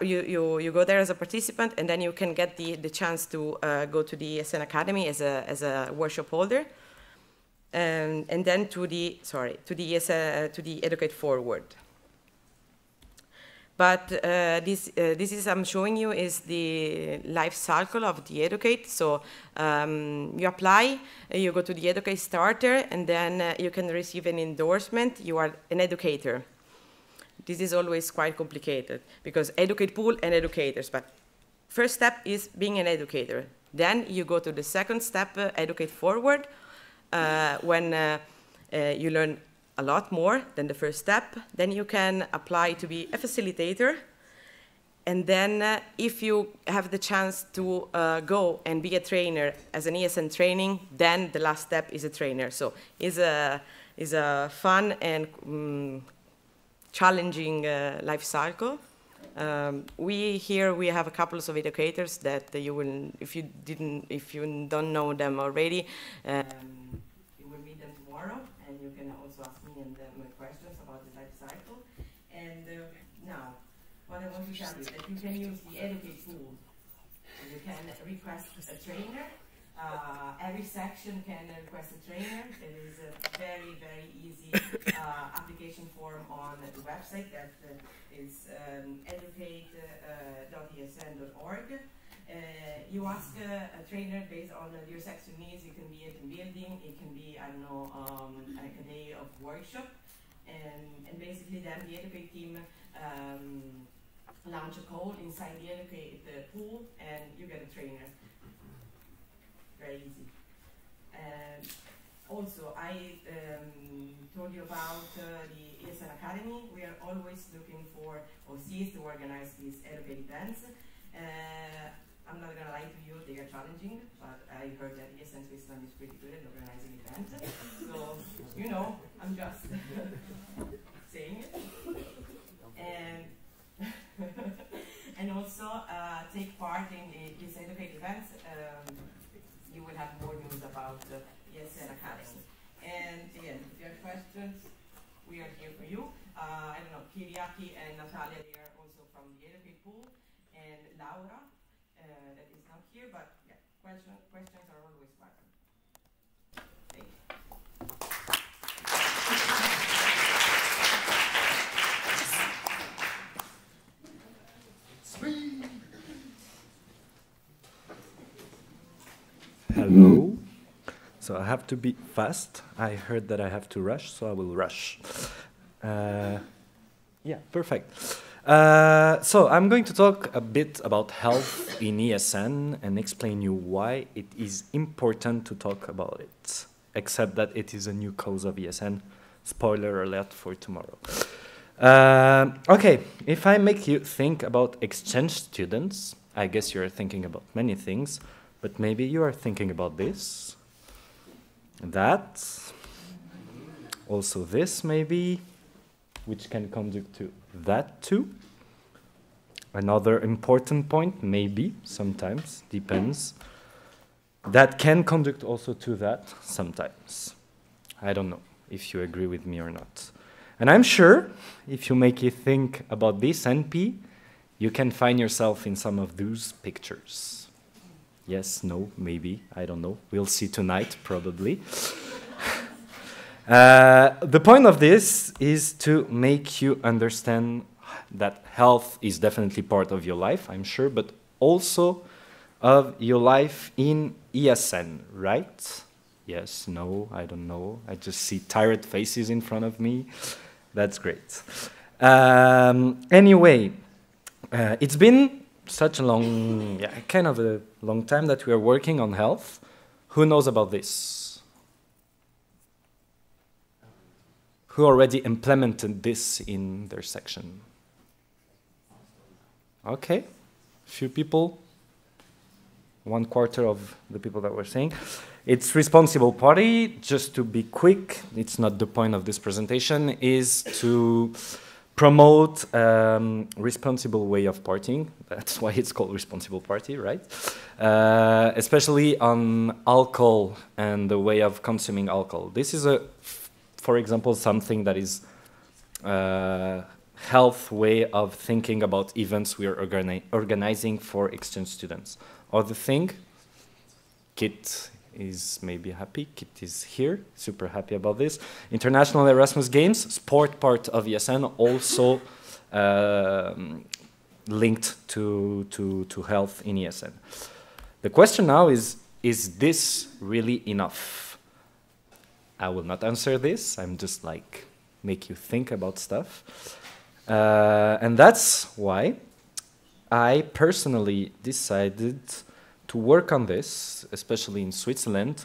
you go there as a participant, and then you can get the chance to go to the ESN Academy as a workshop holder, and then to the Educate forward. But this is I'm showing you is the life cycle of the Educate. So you apply, you go to the Educate starter, and then you can receive an endorsement. You are an educator. This is always quite complicated because Educate pool and educators. But first step is being an educator. Then you go to the second step, Educate forward, when you learn a lot more than the first step. Then you can apply to be a facilitator. And then if you have the chance to go and be a trainer as an ESN training, then the last step is a trainer. So it's a fun and challenging life cycle. We have a couple of educators that you will, if you don't know them already, you will meet them tomorrow. And you can also ask me and them questions about the life cycle. And now, what I want to tell you is that you can use the Educate tool. You can request a trainer. Every section can request a trainer. There is a very, very easy application form on the website that is educate.esn.org. You ask a trainer based on your section needs. It can be a team building, it can be, I don't know, like a day of workshop, and basically then the Educate team launch a call inside the Educate pool, and you get a trainer. Very easy. Also, I told you about the ESN Academy. We are always looking for OCs to organize these Educate events. I'm not going to lie to you, they are challenging, but I heard that ESN Switzerland is pretty good at organizing events. So, you know, I'm just saying it. And also take part in these Educate events. You will have more news about the ESN Academy. And again, if you have questions, we are here for you. I don't know, Kiriaki and Natalia, they are also from the Educate pool, and Laura, that is not here, but yeah, questions are always welcome. Thank you. Hello. So I have to be fast. I heard that I have to rush, so I will rush. Yeah, perfect. So I'm going to talk a bit about health in ESN and explain you why it is important to talk about it. except that it is a new cause of ESN. Spoiler alert for tomorrow. Okay, if I make you think about exchange students, I guess you're thinking about many things, but maybe you are thinking about this, that, also this maybe, which can conduct to that too. Another important point, maybe, sometimes, depends, that can conduct also to that sometimes. I don't know if you agree with me or not. And I'm sure if you make you think about this NP, you can find yourself in some of those pictures. Yes, no, maybe, I don't know. We'll see tonight, probably. The point of this is to make you understand that health is definitely part of your life, I'm sure, but also of your life in ESN, right? Yes, no, I don't know. I just see tired faces in front of me. That's great. Anyway, it's been such a long, kind of a long time that we are working on health. Who knows about this? Who already implemented this in their section? Okay, few people. 1/4 of the people that were saying. It's responsible party, just to be quick, it's not the point of this presentation, is to promote responsible way of partying. That's why it's called responsible party, right? Especially on alcohol and the way of consuming alcohol. This is for example, something that is health way of thinking about events we are organizing for exchange students. Other thing, Kit is maybe happy. Kit is here, super happy about this. International Erasmus Games, sport part of ESN, also linked to health in ESN. The question now is this really enough? I will not answer this. I'm just like, make you think about stuff. And that's why I personally decided to work on this, especially in Switzerland,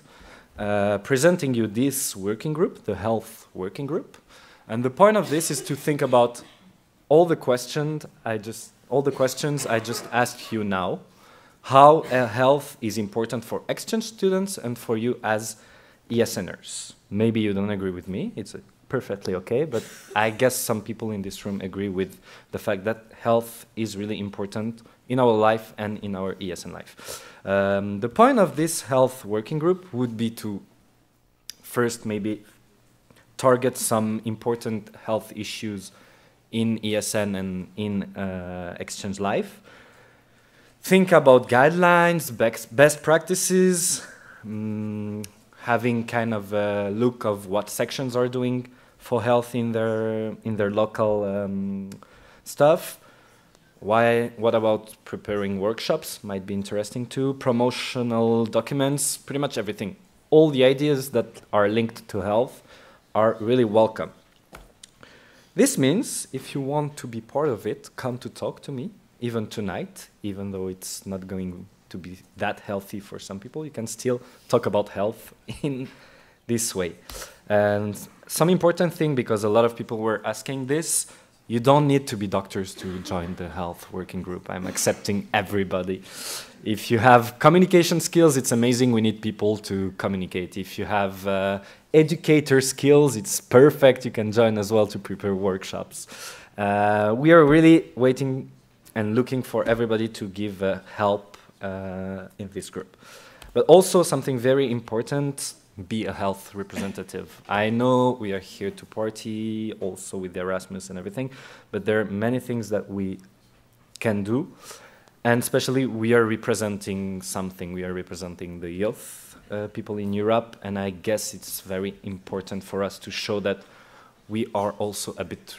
presenting you this working group, the health working group. And the point of this is to think about all the questions I just asked you now, how health is important for exchange students and for you as ESNers. Maybe you don't agree with me, it's perfectly okay, but I guess some people in this room agree with the fact that health is really important in our life and in our ESN life. The point of this health working group would be to first maybe target some important health issues in ESN and in exchange life. Think about guidelines, best practices, having kind of a look of what sections are doing for health in their local stuff. What about preparing workshops? Might be interesting too. Promotional documents, pretty much everything. All the ideas that are linked to health are really welcome. This means if you want to be part of it, come to talk to me, even tonight, even though it's not going to be that healthy for some people, you can still talk about health in this way. And some important thing, because a lot of people were asking this, you don't need to be doctors to join the health working group. I'm accepting everybody. If you have communication skills, it's amazing. We need people to communicate. If you have educator skills, it's perfect. You can join as well to prepare workshops. We are really waiting and looking for everybody to give help in this group. But also something very important, be a health representative. I know we are here to party also with the Erasmus and everything, but there are many things that we can do. And especially we are representing something. We are representing the youth people in Europe, and I guess it's very important for us to show that we are also a bit,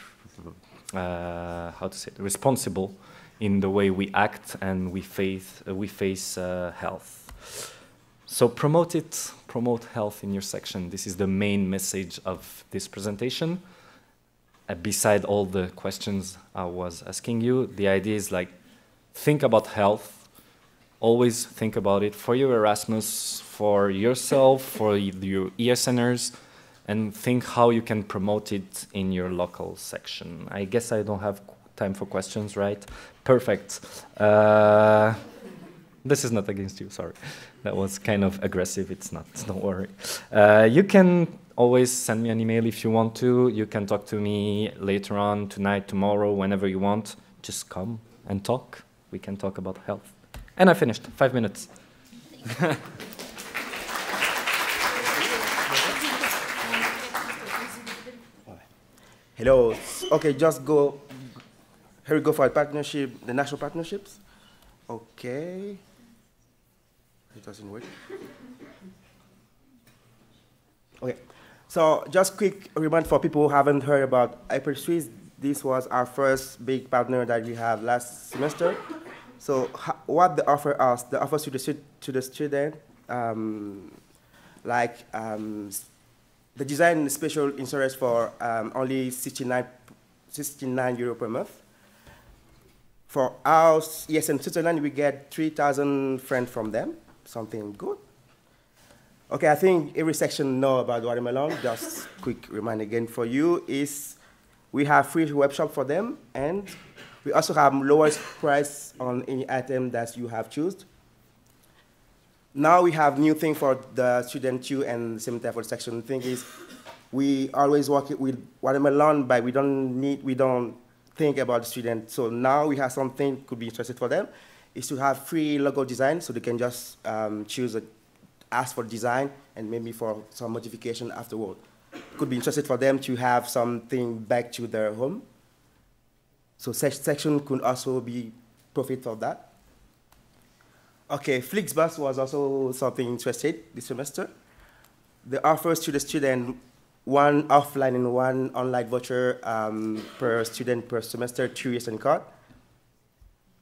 how to say it, responsible in the way we act and we face health. So promote it, promote health in your section. This is the main message of this presentation. Beside all the questions I was asking you, the idea is like, think about health always think about it for your Erasmus, for yourself, for your ESNers, and think how you can promote it in your local section. I guess I don't have time for questions, right? Perfect. This is not against you, sorry. That was kind of aggressive, it's not, don't worry. You can always send me an email if you want to. You can talk to me later on, tonight, tomorrow, whenever you want. Just come and talk. We can talk about health. And I finished, 5 minutes. Hello. Okay, just go. Here we go for a partnership, the national partnerships. Okay. It doesn't work. Okay. So just quick reminder for people who haven't heard about Hyper Swiss. This was our first big partner that we had last semester. So what the offer us, the offers to the student, the design special insurance for only 69 euro per month. For our ESN Switzerland, we get 3,000 francs from them, something good. Okay, I think every section know about watermelon. Just quick reminder again for you is we have free web shop for them, and we also have lowest price on any item that you have chosen. Now we have new thing for the student 2 and same time for the section. The thing is, we always work with watermelon, but we don't think about the student. So now we have something could be interested for them, is to have free logo design, so they can just ask for design and maybe for some modification afterward. Could be interested for them to have something back to their home. So section could also be profit of that. Okay, Flixbus was also something interested this semester. The offers to the student one offline and one online voucher per student per semester, 2 ESN card.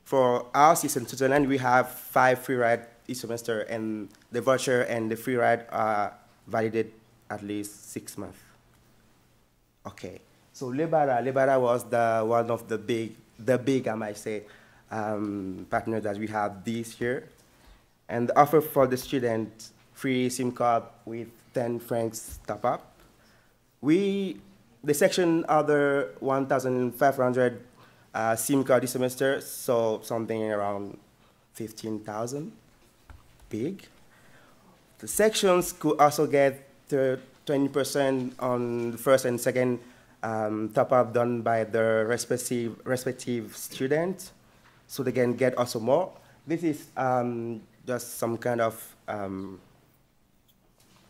For our season in Switzerland, we have 5 free rides each semester, and the voucher and the free ride are validated at least 6 months. Okay, so Lebara was one of the big, I might say, partner that we have this year. And the offer for the student, free SIM card with 10 francs top up. The section other 1,500 SIM card this semester, so something around 15,000, big. The sections could also get 20% on the first and second top up done by the respective students, so they can get also more. This is just some kind of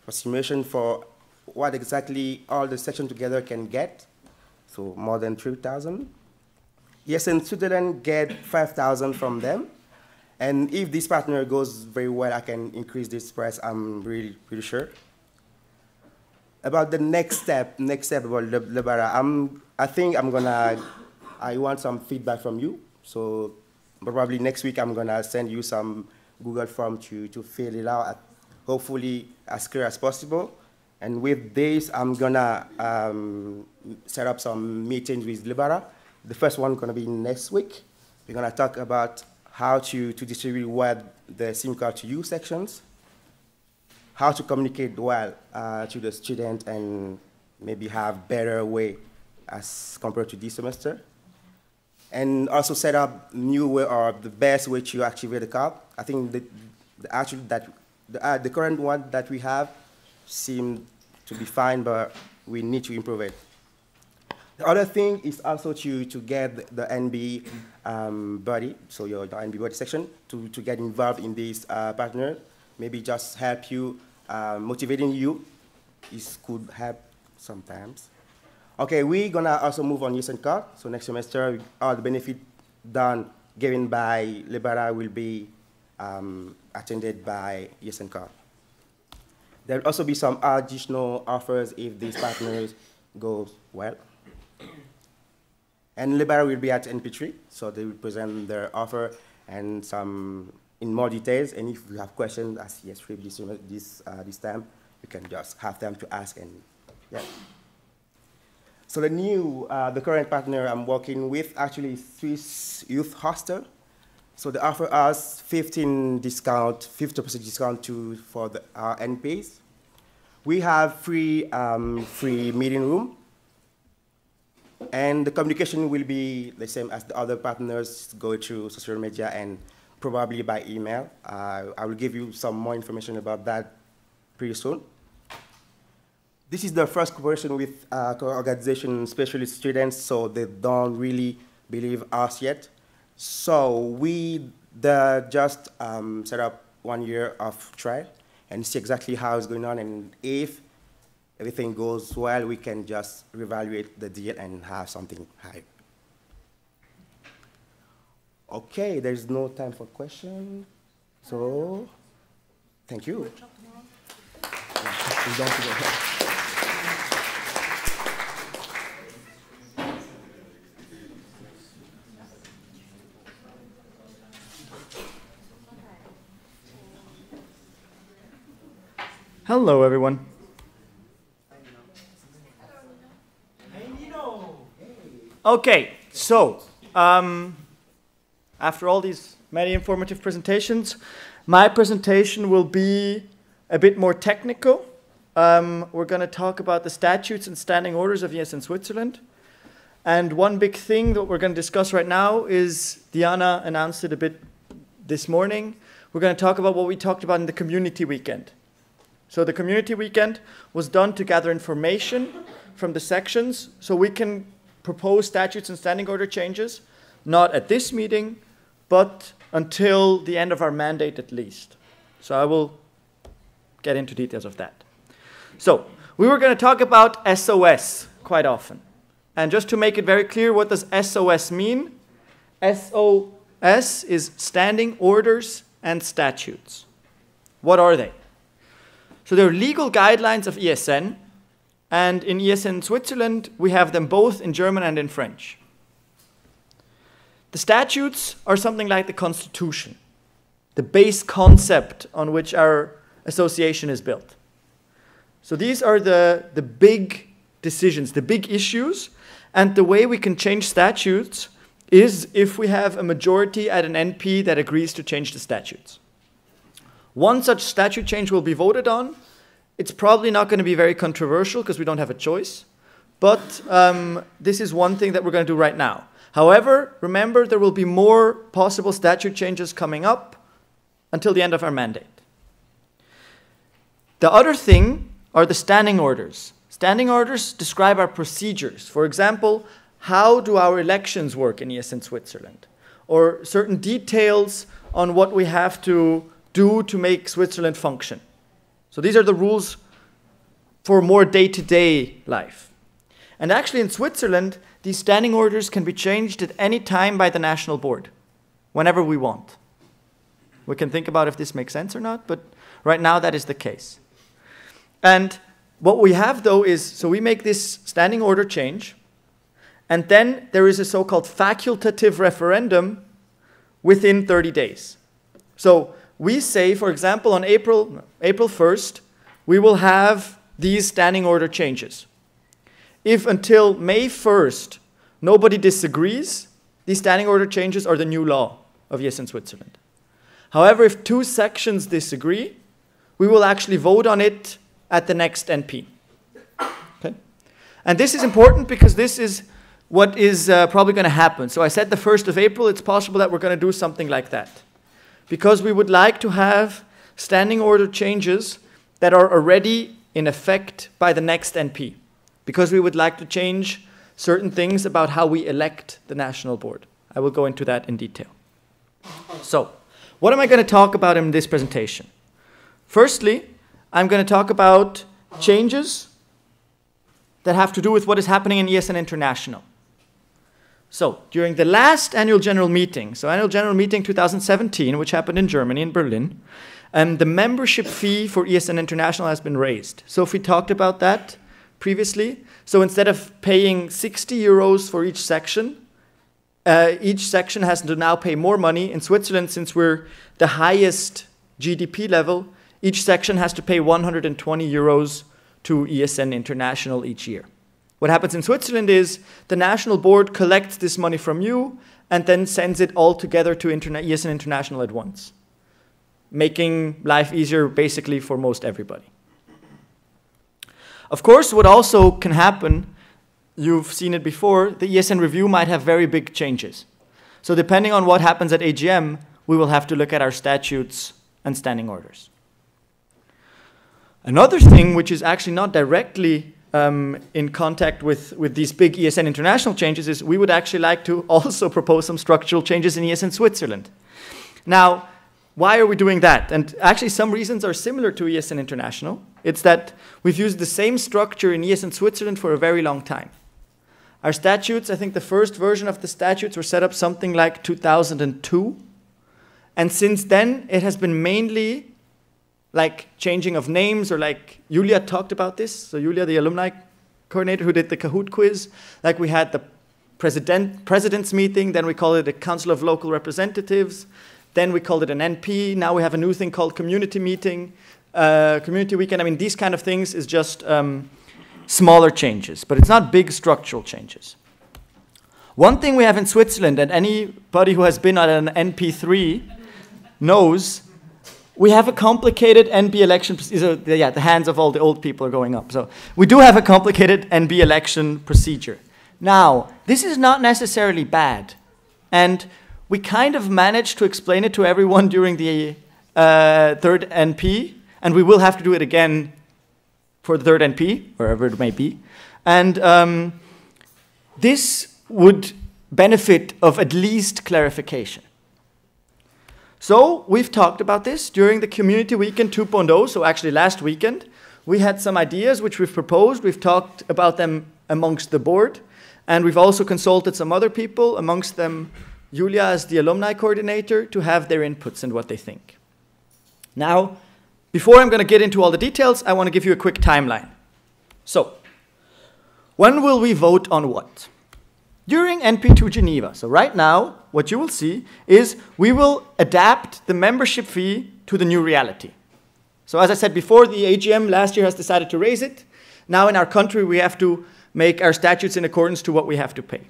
estimation for what exactly all the sections together can get, so more than 3,000. Yes, and Switzerland get 5,000 from them, and if this partner goes very well, I can increase this price, I'm really pretty sure. About the next step about Lebara, I want some feedback from you, so probably next week I'm gonna send you some Google form to fill it out, hopefully as clear as possible. And with this, I'm gonna set up some meetings with Lebara. The first one gonna be next week. We're gonna talk about how to distribute well the SIM card to you sections, how to communicate well to the student, and maybe have better way as compared to this semester. And also set up new way or the best way to activate the card. I think the current one that we have seems to be fine, but we need to improve it. The other thing is also to get the NB body, so your NB body section, to get involved in this partner. Maybe just help you, motivating you, could help sometimes. Okay, we're gonna also move on ESN card. So next semester, all the benefit given by Lebara will be attended by ESN card. There will also be some additional offers if these partners go well. And Lebara will be at NP3, so they will present their offer and some in more details. And if you have questions, as ES3 this time, you can just have them to ask. And yeah. So the current partner I'm working with actually is Swiss Youth Hostel. So they offer us 50% discount for our NPs. We have free meeting room, and the communication will be the same as the other partners, go through social media and probably by email. I will give you some more information about that pretty soon. This is the first cooperation with organization, especially students, so they don't really believe us yet. So we just set up 1 year of trial and see exactly how it's going on, and if everything goes well, we can just reevaluate the deal and have something high. Okay, there's no time for questions, so thank you. Hello, everyone. Okay, so after all these many informative presentations, my presentation will be a bit more technical. We're going to talk about the statutes and standing orders of ESN Switzerland. And one big thing that we're going to discuss right now is, Diana announced it a bit this morning, we're going to talk about what we talked about in the community weekend. So the community weekend was done to gather information from the sections so we can propose statutes and standing order changes, not at this meeting, but until the end of our mandate at least. So I will get into details of that. So we were going to talk about SOS quite often. And just to make it very clear, what does SOS mean? SOS is standing orders and statutes. What are they? So they're legal guidelines of ESN, and in ESN Switzerland, we have them both in German and in French. The statutes are something like the Constitution, the base concept on which our association is built. So these are the big decisions, the big issues, and the way we can change statutes is if we have a majority at an NP that agrees to change the statutes. One such statute change will be voted on. It's probably not going to be very controversial because we don't have a choice. But this is one thing that we're going to do right now. However, remember, there will be more possible statute changes coming up until the end of our mandate. The other thing are the standing orders. Standing orders describe our procedures. For example, how do our elections work in ESN Switzerland? Or certain details on what we have to do to make Switzerland function. So these are the rules for more day-to-day life. And actually in Switzerland, these standing orders can be changed at any time by the national board, whenever we want. We can think about if this makes sense or not, but right now that is the case. And what we have though is, so we make this standing order change, and then there is a so-called facultative referendum within 30 days. So we say, for example, on April 1st, we will have these standing order changes. If until May 1st, nobody disagrees, these standing order changes are the new law of ESN Switzerland. However, if two sections disagree, we will actually vote on it at the next NP. Okay? And this is important because this is what is probably going to happen. So I said the 1st of April, it's possible that we're going to do something like that. Because we would like to have standing order changes that are already in effect by the next NP. Because we would like to change certain things about how we elect the national board. I will go into that in detail. So, what am I going to talk about in this presentation? Firstly, I'm going to talk about changes that have to do with what is happening in ESN International. So, during the last annual general meeting, so annual general meeting 2017, which happened in Germany, in Berlin, the membership fee for ESN International has been raised. Sophie talked about that previously. So instead of paying 60 euros for each section has to now pay more money. In Switzerland, since we're the highest GDP level, each section has to pay 120 euros to ESN International each year. What happens in Switzerland is the national board collects this money from you and then sends it all together to ESN International at once, making life easier basically for most everybody. Of course, what also can happen, you've seen it before, the ESN review might have very big changes. So depending on what happens at AGM, we will have to look at our statutes and standing orders. Another thing which is actually not directly in contact with these big ESN International changes is we would actually like to also propose some structural changes in ESN Switzerland. Now, why are we doing that? And actually some reasons are similar to ESN International. It's that we've used the same structure in ESN Switzerland for a very long time. Our statutes, I think the first version of the statutes were set up something like 2002. And since then, it has been mainly like changing of names, or like Julia talked about this. So Julia, the alumni coordinator who did the Kahoot quiz, like we had the president's meeting, then we called it a Council of Local Representatives, then we called it an NP, now we have a new thing called community meeting, community weekend. I mean, these kind of things is just smaller changes, but it's not big structural changes. One thing we have in Switzerland, and anybody who has been at an NP3 knows, we have a complicated NB election procedure. Yeah, the hands of all the old people are going up. So we do have a complicated NB election procedure. Now, this is not necessarily bad. And we kind of managed to explain it to everyone during the third NP. And we will have to do it again for the third NP, wherever it may be. And this would benefit of at least clarification. So we've talked about this during the Community Weekend 2.0, so actually last weekend. We had some ideas which we've proposed. We've talked about them amongst the board, and we've also consulted some other people, amongst them Julia as the alumni coordinator, to have their inputs and what they think. Now, before I'm going to get into all the details, I want to give you a quick timeline. So, when will we vote on what? During NP2 Geneva. So right now, what you will see is we will adapt the membership fee to the new reality. So as I said before, the AGM last year has decided to raise it. Now in our country, we have to make our statutes in accordance to what we have to pay.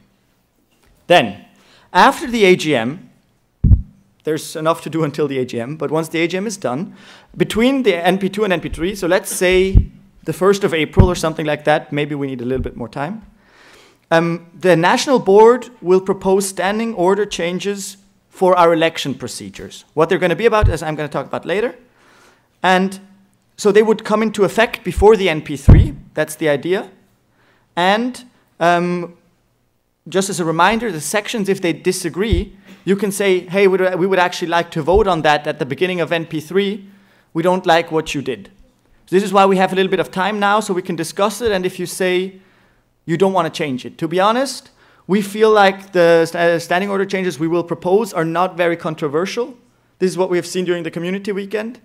Then, after the AGM, there's enough to do until the AGM, but once the AGM is done, between the NP2 and NP3, so let's say the 1st of April or something like that, maybe we need a little bit more time, the National Board will propose standing order changes for our election procedures. What they're going to be about, as I'm going to talk about later. And so they would come into effect before the NP3. That's the idea. And just as a reminder, the sections, if they disagree, you can say, hey, we would actually like to vote on that at the beginning of NP3. We don't like what you did. So this is why we have a little bit of time now, so we can discuss it. And if you say you don't want to change it. To be honest, we feel like the standing order changes we will propose are not very controversial. This is what we have seen during the community weekend.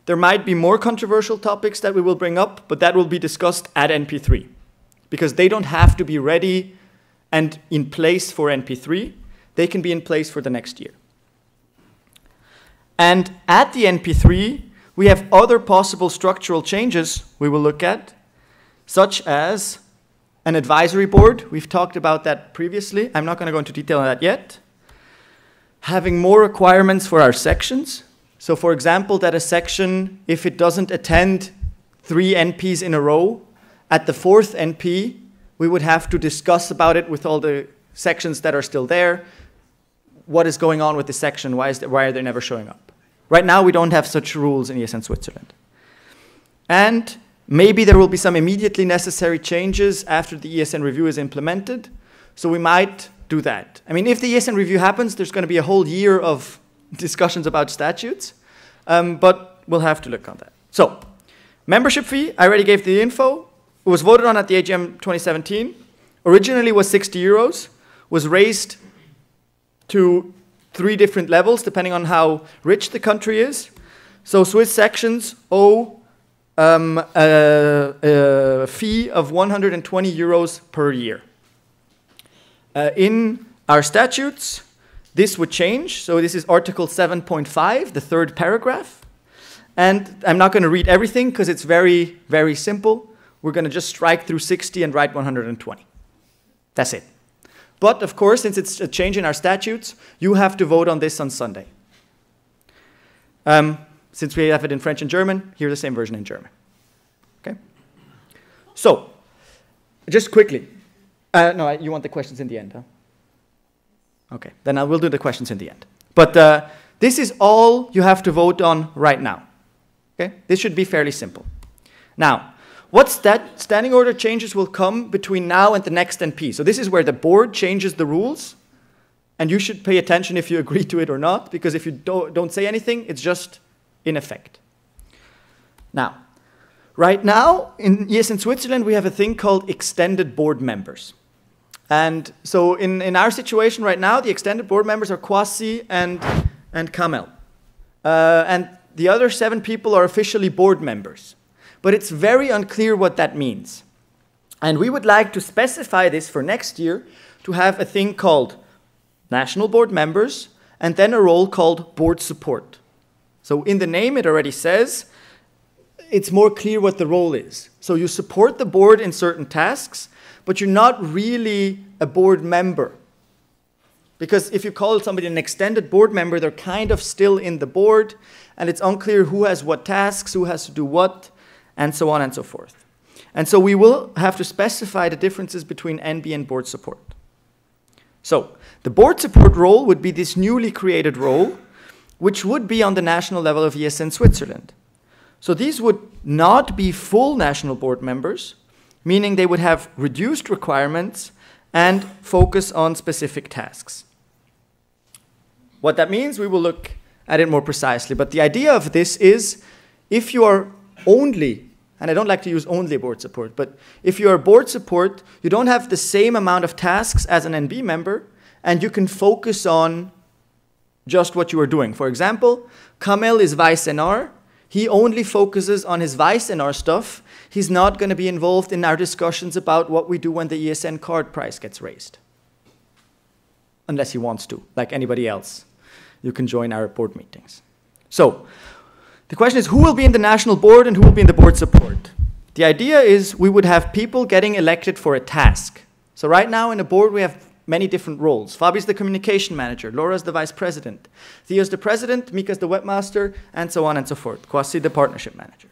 There might be more controversial topics that we will bring up, but that will be discussed at NP3, because they don't have to be ready and in place for NP3. They can be in place for the next year. And at the NP3, we have other possible structural changes we will look at, such as an advisory board. We've talked about that previously. I'm not going to go into detail on that yet. Having more requirements for our sections. So for example, that a section, if it doesn't attend 3 NPs in a row, at the 4th NP, we would have to discuss about it with all the sections that are still there. What is going on with the section? Why are they never showing up? Right now, we don't have such rules in ESN Switzerland. And maybe there will be some immediately necessary changes after the ESN review is implemented. So we might do that. I mean, if the ESN review happens, there's going to be a whole year of discussions about statutes. But we'll have to look on that. So, membership fee, I already gave the info. It was voted on at the AGM 2017. Originally was 60 euros. Was raised to 3 different levels, depending on how rich the country is. So Swiss sections owe a fee of 120 euros per year. In our statutes, this would change. So this is Article 7.5, the 3rd paragraph. And I'm not going to read everything because it's very, very simple. we're going to just strike through 60 and write 120. That's it. But of course, since it's a change in our statutes, you have to vote on this on Sunday. Since we have it in French and German, here's the same version in German. Okay? So, just quickly. No, you want the questions in the end, huh? Okay, then I will do the questions in the end. But this is all you have to vote on right now. Okay? This should be fairly simple. Now, what standing order changes will come between now and the next NP? So this is where the board changes the rules, and you should pay attention if you agree to it or not, because if you don't say anything, it's just in effect. Now, right now, in ESN Switzerland, we have a thing called extended board members. And so in our situation right now, the extended board members are Kwasi and Kamel. And the other 7 people are officially board members. But it's very unclear what that means. And we would like to specify this for next year to have a thing called national board members and then a role called board support. So in the name, it already says it's more clear what the role is. So you support the board in certain tasks, but you're not really a board member. Because if you call somebody an extended board member, they're kind of still in the board, and it's unclear who has what tasks, who has to do what, and so on and so forth. And so we will have to specify the differences between NB and board support. So the board support role would be this newly created role, which would be on the national level of ESN Switzerland. So these would not be full national board members, meaning they would have reduced requirements and focus on specific tasks. What that means, we will look at it more precisely. But the idea of this is, if you are only, and I don't like to use only board support, but if you are board support, you don't have the same amount of tasks as an NB member, and you can focus on just what you are doing. For example, Kamel is Vice NR. He only focuses on his Vice NR stuff. He's not going to be involved in our discussions about what we do when the ESN card price gets raised. Unless he wants to, like anybody else. You can join our board meetings. So, the question is, who will be in the national board and who will be in the board support? The idea is we would have people getting elected for a task. So right now in the board we have many different roles. Fabi's the communication manager, Laura's the vice president, Theo's the president, Mika's the webmaster, and so on and so forth. Kwasi the partnership manager.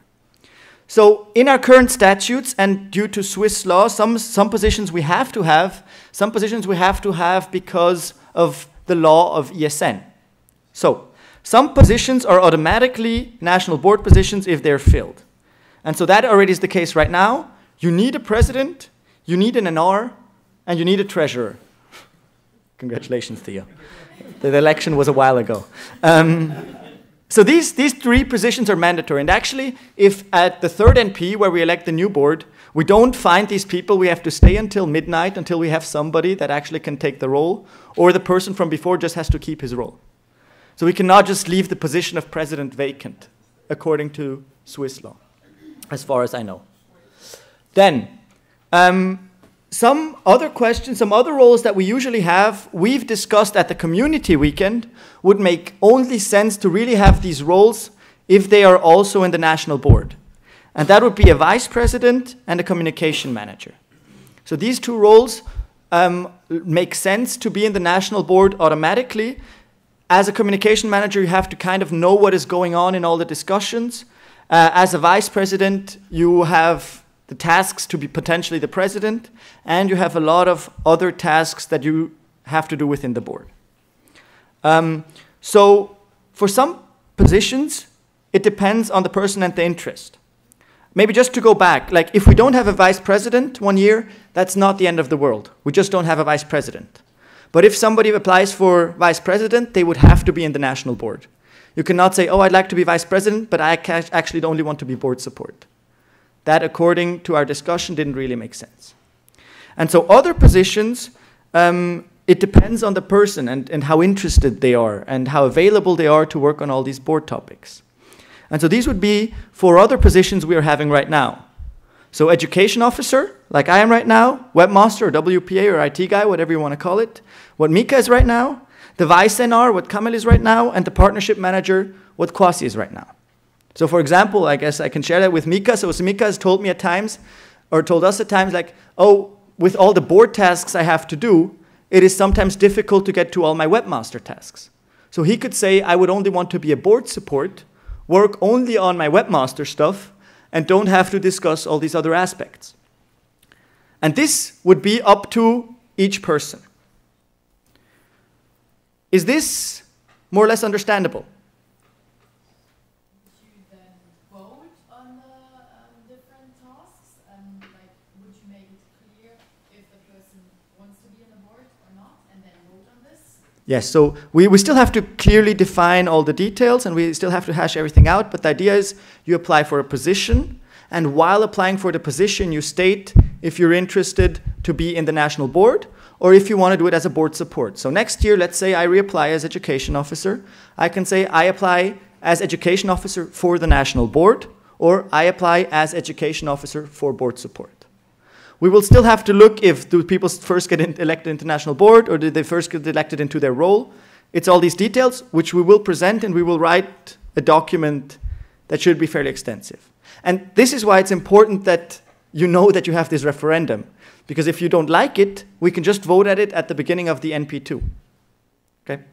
So in our current statutes and due to Swiss law, some positions we have to have, some positions we have to have because of the law of ESN. So some positions are automatically national board positions if they're filled. And so that already is the case right now. You need a president, you need an NR, and you need a treasurer. Congratulations, Theo. The election was a while ago. So these 3 positions are mandatory. And actually, if at the 3rd NP, where we elect the new board, we don't find these people, we have to stay until midnight until we have somebody that actually can take the role, or the person from before just has to keep his role. So we cannot just leave the position of president vacant, according to Swiss law, as far as I know. Then, some other questions, some other roles that we usually have, we've discussed at the community weekend, would make only sense to really have these roles if they are also in the national board. And that would be a vice president and a communication manager. So these 2 roles make sense to be in the national board automatically. As a communication manager, you have to kind of know what is going on in all the discussions. As a vice president, you have the tasks to be potentially the president, and you have a lot of other tasks that you have to do within the board. So for some positions, it depends on the person and the interest. Maybe just to go back, like if we don't have a vice president one year, that's not the end of the world. We just don't have a vice president. But if somebody applies for vice president, they would have to be in the national board. You cannot say, oh, I'd like to be vice president, but I actually only want to be board support. That, according to our discussion, didn't really make sense. And so other positions, it depends on the person and how interested they are and how available they are to work on all these board topics. And so these would be 4 other positions we are having right now. So education officer, like I am right now, webmaster or WPA or IT guy, whatever you want to call it, what Mika is right now, the vice NR, what Kamel is right now, and the partnership manager, what Kwasi is right now. So for example, I guess I can share that with Mika. So Mika has told me at times, or told us at times like, oh, with all the board tasks I have to do, it is sometimes difficult to get to all my webmaster tasks. So he could say, I would only want to be a board support, work only on my webmaster stuff, and don't have to discuss all these other aspects. And this would be up to each person. Is this more or less understandable? Would you then vote on the different tasks? Like, would you make it clear if the person wants to be on the board or not, and then vote on this? Yes, so we still have to clearly define all the details, and we still have to hash everything out, but the idea is you apply for a position, and while applying for the position, you state if you're interested to be in the national board, or if you want to do it as a board support. So next year, let's say I reapply as education officer. I can say I apply as education officer for the national board, or I apply as education officer for board support. We will still have to look if do people first get elected into national board, or did they first get elected into their role. It's all these details, which we will present, and we will write a document that should be fairly extensive. And this is why it's important that you know that you have this referendum. Because if you don't like it, we can just vote at it at the beginning of the NP2. Okay?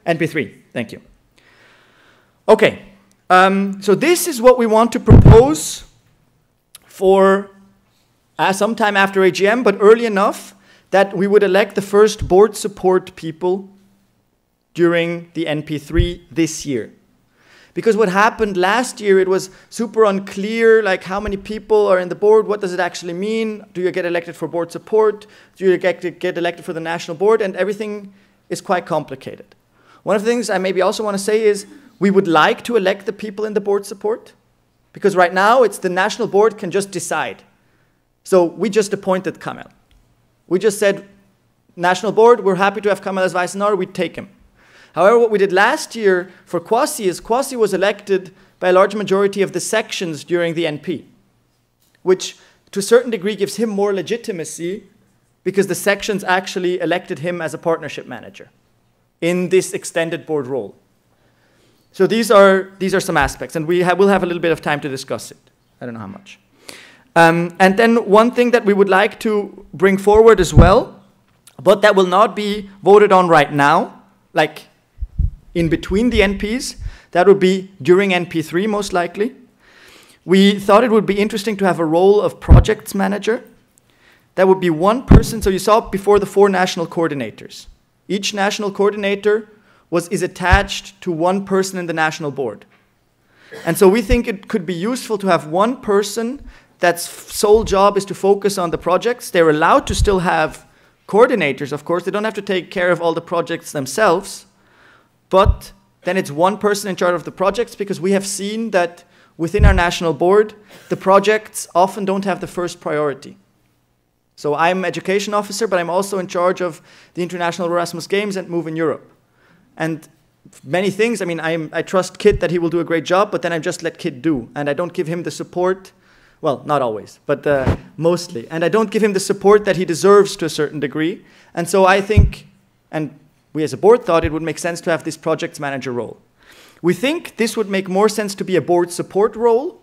NP3, thank you. Okay, so this is what we want to propose for sometime after AGM, but early enough that we would elect the first board support people during the NP3 this year. Because what happened last year, it was super unclear, like how many people are in the board, what does it actually mean? Do you get elected for board support? Do you get elected for the national board? And everything is quite complicated. One of the things I maybe also want to say is we would like to elect the people in the board support, because right now it's the national board can just decide. So we just appointed Kamel. We just said, national board, we're happy to have Kamel as Weissenaar, we'd take him. However, what we did last year for Kwasi is Kwasi was elected by a large majority of the sections during the NP, which to a certain degree gives him more legitimacy because the sections actually elected him as a partnership manager in this extended board role. So these are some aspects, and we'll have a little bit of time to discuss it. I don't know how much. And then one thing that we would like to bring forward as well, but that will not be voted on right now, like in between the NPs, that would be during NP3 most likely. We thought it would be interesting to have a role of projects manager. That would be one person, so you saw before the 4 national coordinators. Each national coordinator is attached to one person in the national board. And so we think it could be useful to have one person that's sole job is to focus on the projects. They're allowed to still have coordinators, of course. They don't have to take care of all the projects themselves. But then it's one person in charge of the projects, because we have seen that within our national board, the projects often don't have the first priority. So I'm education officer, but I'm also in charge of the International Erasmus Games and Move in Europe. And many things, I mean, I trust Kit that he will do a great job, but then I just let Kit do. And I don't give him the support, well, not always, but mostly. And I don't give him the support that he deserves to a certain degree. And so I think, and we as a board thought it would make sense to have this project manager role. We think this would make more sense to be a board support role.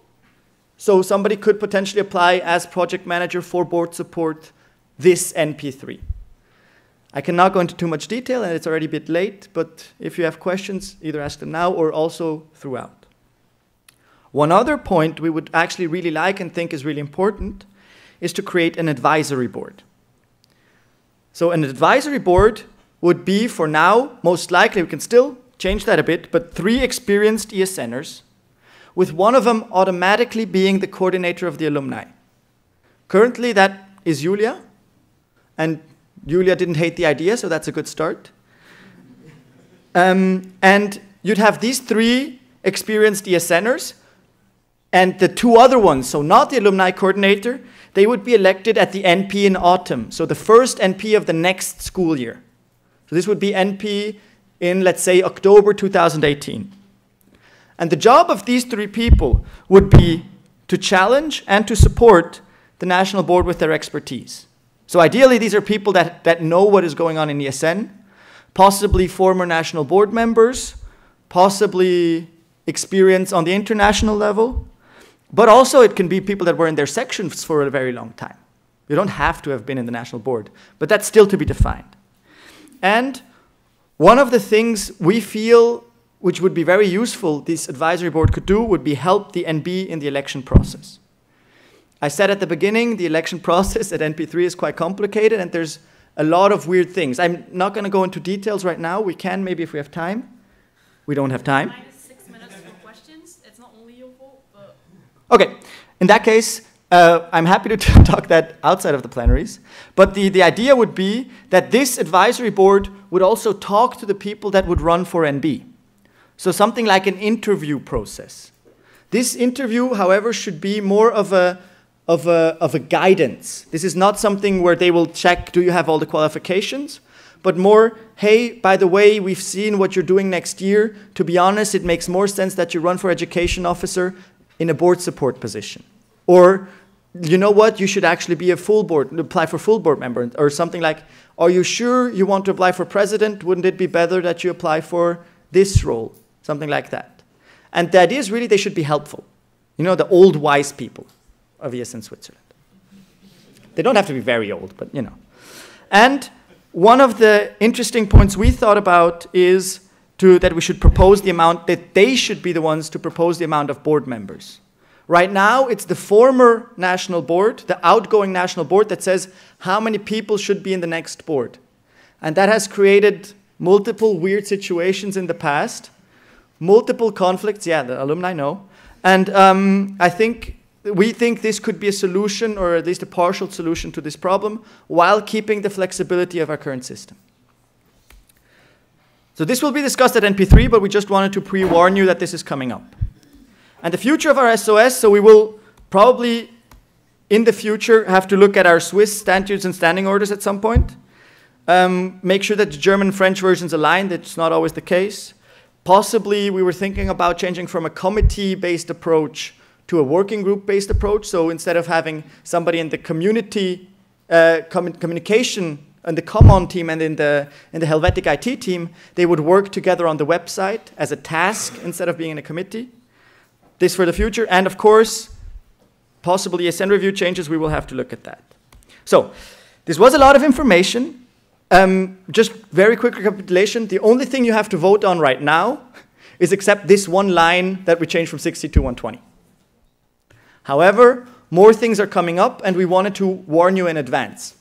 So somebody could potentially apply as project manager for board support this NP3. I cannot go into too much detail, and it's already a bit late, but if you have questions, either ask them now or also throughout. One other point we would actually really like and think is really important is to create an advisory board. So an advisory board would be, for now, most likely, we can still change that a bit, but 3 experienced ESNers, with one of them automatically being the coordinator of the alumni. Currently, that is Julia, and Julia didn't hate the idea, so that's a good start. And you'd have these 3 experienced ESNers, and the 2 other ones, so not the alumni coordinator, they would be elected at the NP in autumn, so the first NP of the next school year. So this would be NP in, let's say, October 2018. And the job of these 3 people would be to challenge and to support the national board with their expertise. So ideally, these are people that know what is going on in ESN, possibly former national board members, possibly experience on the international level, But also it can be people that were in their sections for a very long time. You don't have to have been in the national board, but that's still to be defined. And one of the things we feel which would be very useful this advisory board could do would be help the NB in the election process. I said at the beginning, the election process at NP3 is quite complicated and there's a lot of weird things. I'm not going to go into details right now. We can maybe if we have time. We don't have time. Minus 6 minutes for questions. It's not only your fault, but... Okay, in that case, I'm happy to talk that outside of the plenaries. But the idea would be that this advisory board would also talk to the people that would run for NB. So something like an interview process. This interview, however, should be more of a guidance. This is not something where they will check, do you have all the qualifications? But more, hey, by the way, we've seen what you're doing next year. To be honest, it makes more sense that you run for education officer in a board support position. Or, you know what, you should actually be a full board, apply for full board member. Or something like, are you sure you want to apply for president? Wouldn't it be better that you apply for this role? Something like that. And the idea is really they should be helpful. You know, the old wise people of ESN Switzerland. They don't have to be very old, but you know. And one of the interesting points we thought about is that we should propose the amount, that they should be the ones to propose the amount of board members. Right now, it's the former national board, the outgoing national board, that says how many people should be in the next board. And that has created multiple weird situations in the past, multiple conflicts, yeah, the alumni know. And we think this could be a solution, or at least a partial solution to this problem, while keeping the flexibility of our current system. So this will be discussed at NP3, but we just wanted to pre-warn you that this is coming up. And the future of our SOS, so we will probably, in the future, have to look at our Swiss statutes and standing orders at some point. Make sure that the German and French versions align. That's not always the case. Possibly, we were thinking about changing from a committee-based approach to a working group-based approach. So instead of having somebody in the community communication and the common team and in the Helvetic IT team, they would work together on the website as a task instead of being in a committee. This for the future. And of course, possibly ESN review changes, we will have to look at that. So this was a lot of information. Just very quick recapitulation. The only thing you have to vote on right now is accept this one line that we changed from 60 to 120. However, more things are coming up and we wanted to warn you in advance.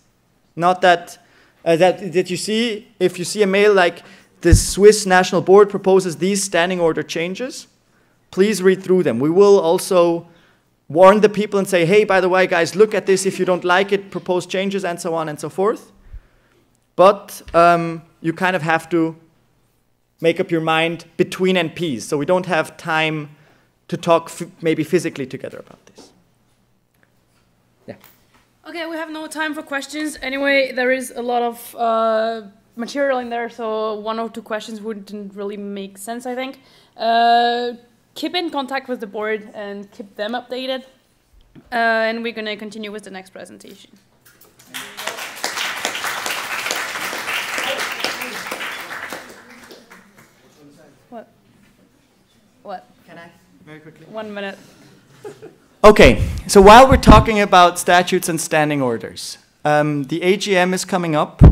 Not that that you see, if you see a mail like the Swiss National Board proposes these standing order changes, please read through them. We will also warn the people and say, hey, by the way, guys, look at this. If you don't like it, propose changes and so on and so forth. But you kind of have to make up your mind between NPs. So we don't have time to talk maybe physically together about this. Yeah. Okay, we have no time for questions. Anyway, there is a lot of material in there, so 1 or 2 questions wouldn't really make sense, I think. Keep in contact with the board and keep them updated. And we're going to continue with the next presentation. What? Can I? Very quickly. 1 minute. Okay, so while we're talking about statutes and standing orders, the AGM is coming up,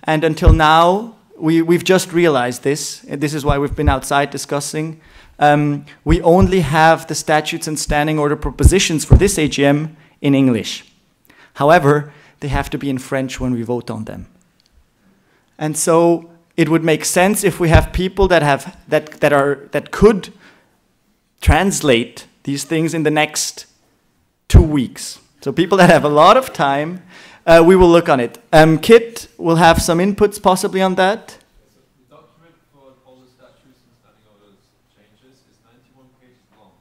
and until now, we've just realized this. And this is why we've been outside discussing. We only have the statutes and standing order propositions for this AGM in English. However, they have to be in French when we vote on them. And so it would make sense if we have people that could translate these things in the next 2 weeks. So people that have a lot of time, we will look on it. Kit will have some inputs possibly on that. The document for all the statutes and standing orders changes is 91 pages long.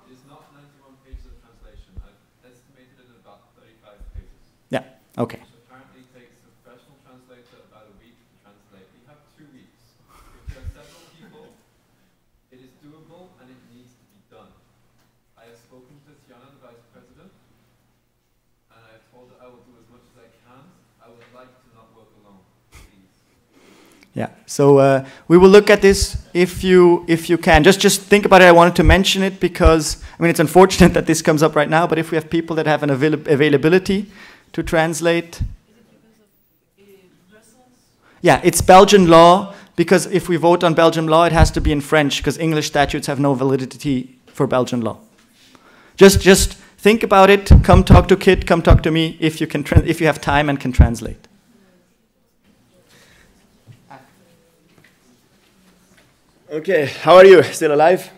It is not 91 pages of translation. I've estimated it at about 35 pages. Yeah, okay. Which apparently takes a professional translator about a week to translate. We have 2 weeks. If there are several people, it is doable and it needs to be done. I have spoken to Tiana, the Vice President, and I have told her I will do as much as I can. I would like to not work alone, please. Yeah, so we will look at this if you can. Just think about it. I wanted to mention it because, I mean, it's unfortunate that this comes up right now, but if we have people that have an availability to translate. Yeah, it's Belgian law, because if we vote on Belgian law, it has to be in French, because English statutes have no validity for Belgian law. Just think about it. Come talk to Kit. Come talk to me if you can. If you have time and can translate. Okay, how are you? Still alive?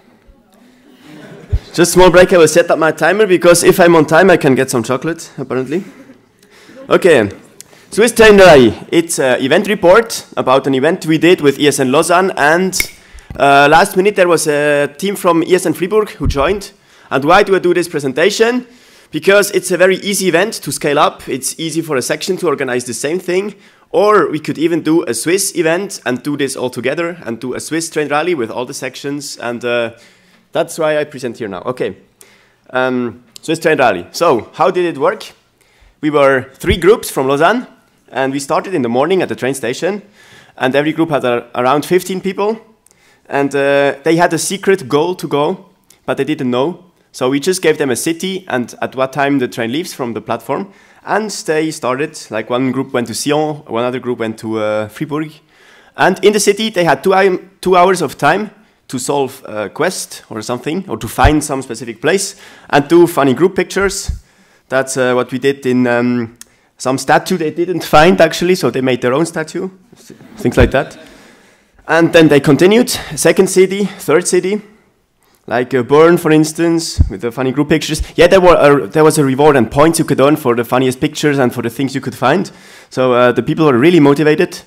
Just small break. I will set up my timer because if I'm on time, I can get some chocolate. Apparently. Okay. Swiss Train Rally. It's an event report about an event we did with ESN Lausanne, and last minute there was a team from ESN Fribourg who joined. And why do I do this presentation? Because it's a very easy event to scale up. It's easy for a section to organize the same thing. Or we could even do a Swiss event and do this all together and do a Swiss train rally with all the sections. And that's why I present here now. Okay, Swiss train rally. So how did it work? We were 3 groups from Lausanne. And we started in the morning at the train station. And every group had around 15 people. And they had a secret goal to go, but they didn't know. So we just gave them a city and at what time the train leaves from the platform. And they started, like one group went to Sion, one other group went to Fribourg. And in the city, they had 2 hours of time to solve a quest or something, or to find some specific place, and do funny group pictures. That's what we did in some statue they didn't find, actually, so they made their own statue, things like that. And then they continued, second city, third city. Like Bern, for instance, with the funny group pictures. Yeah, there was a reward and points you could earn for the funniest pictures and for the things you could find. So the people were really motivated.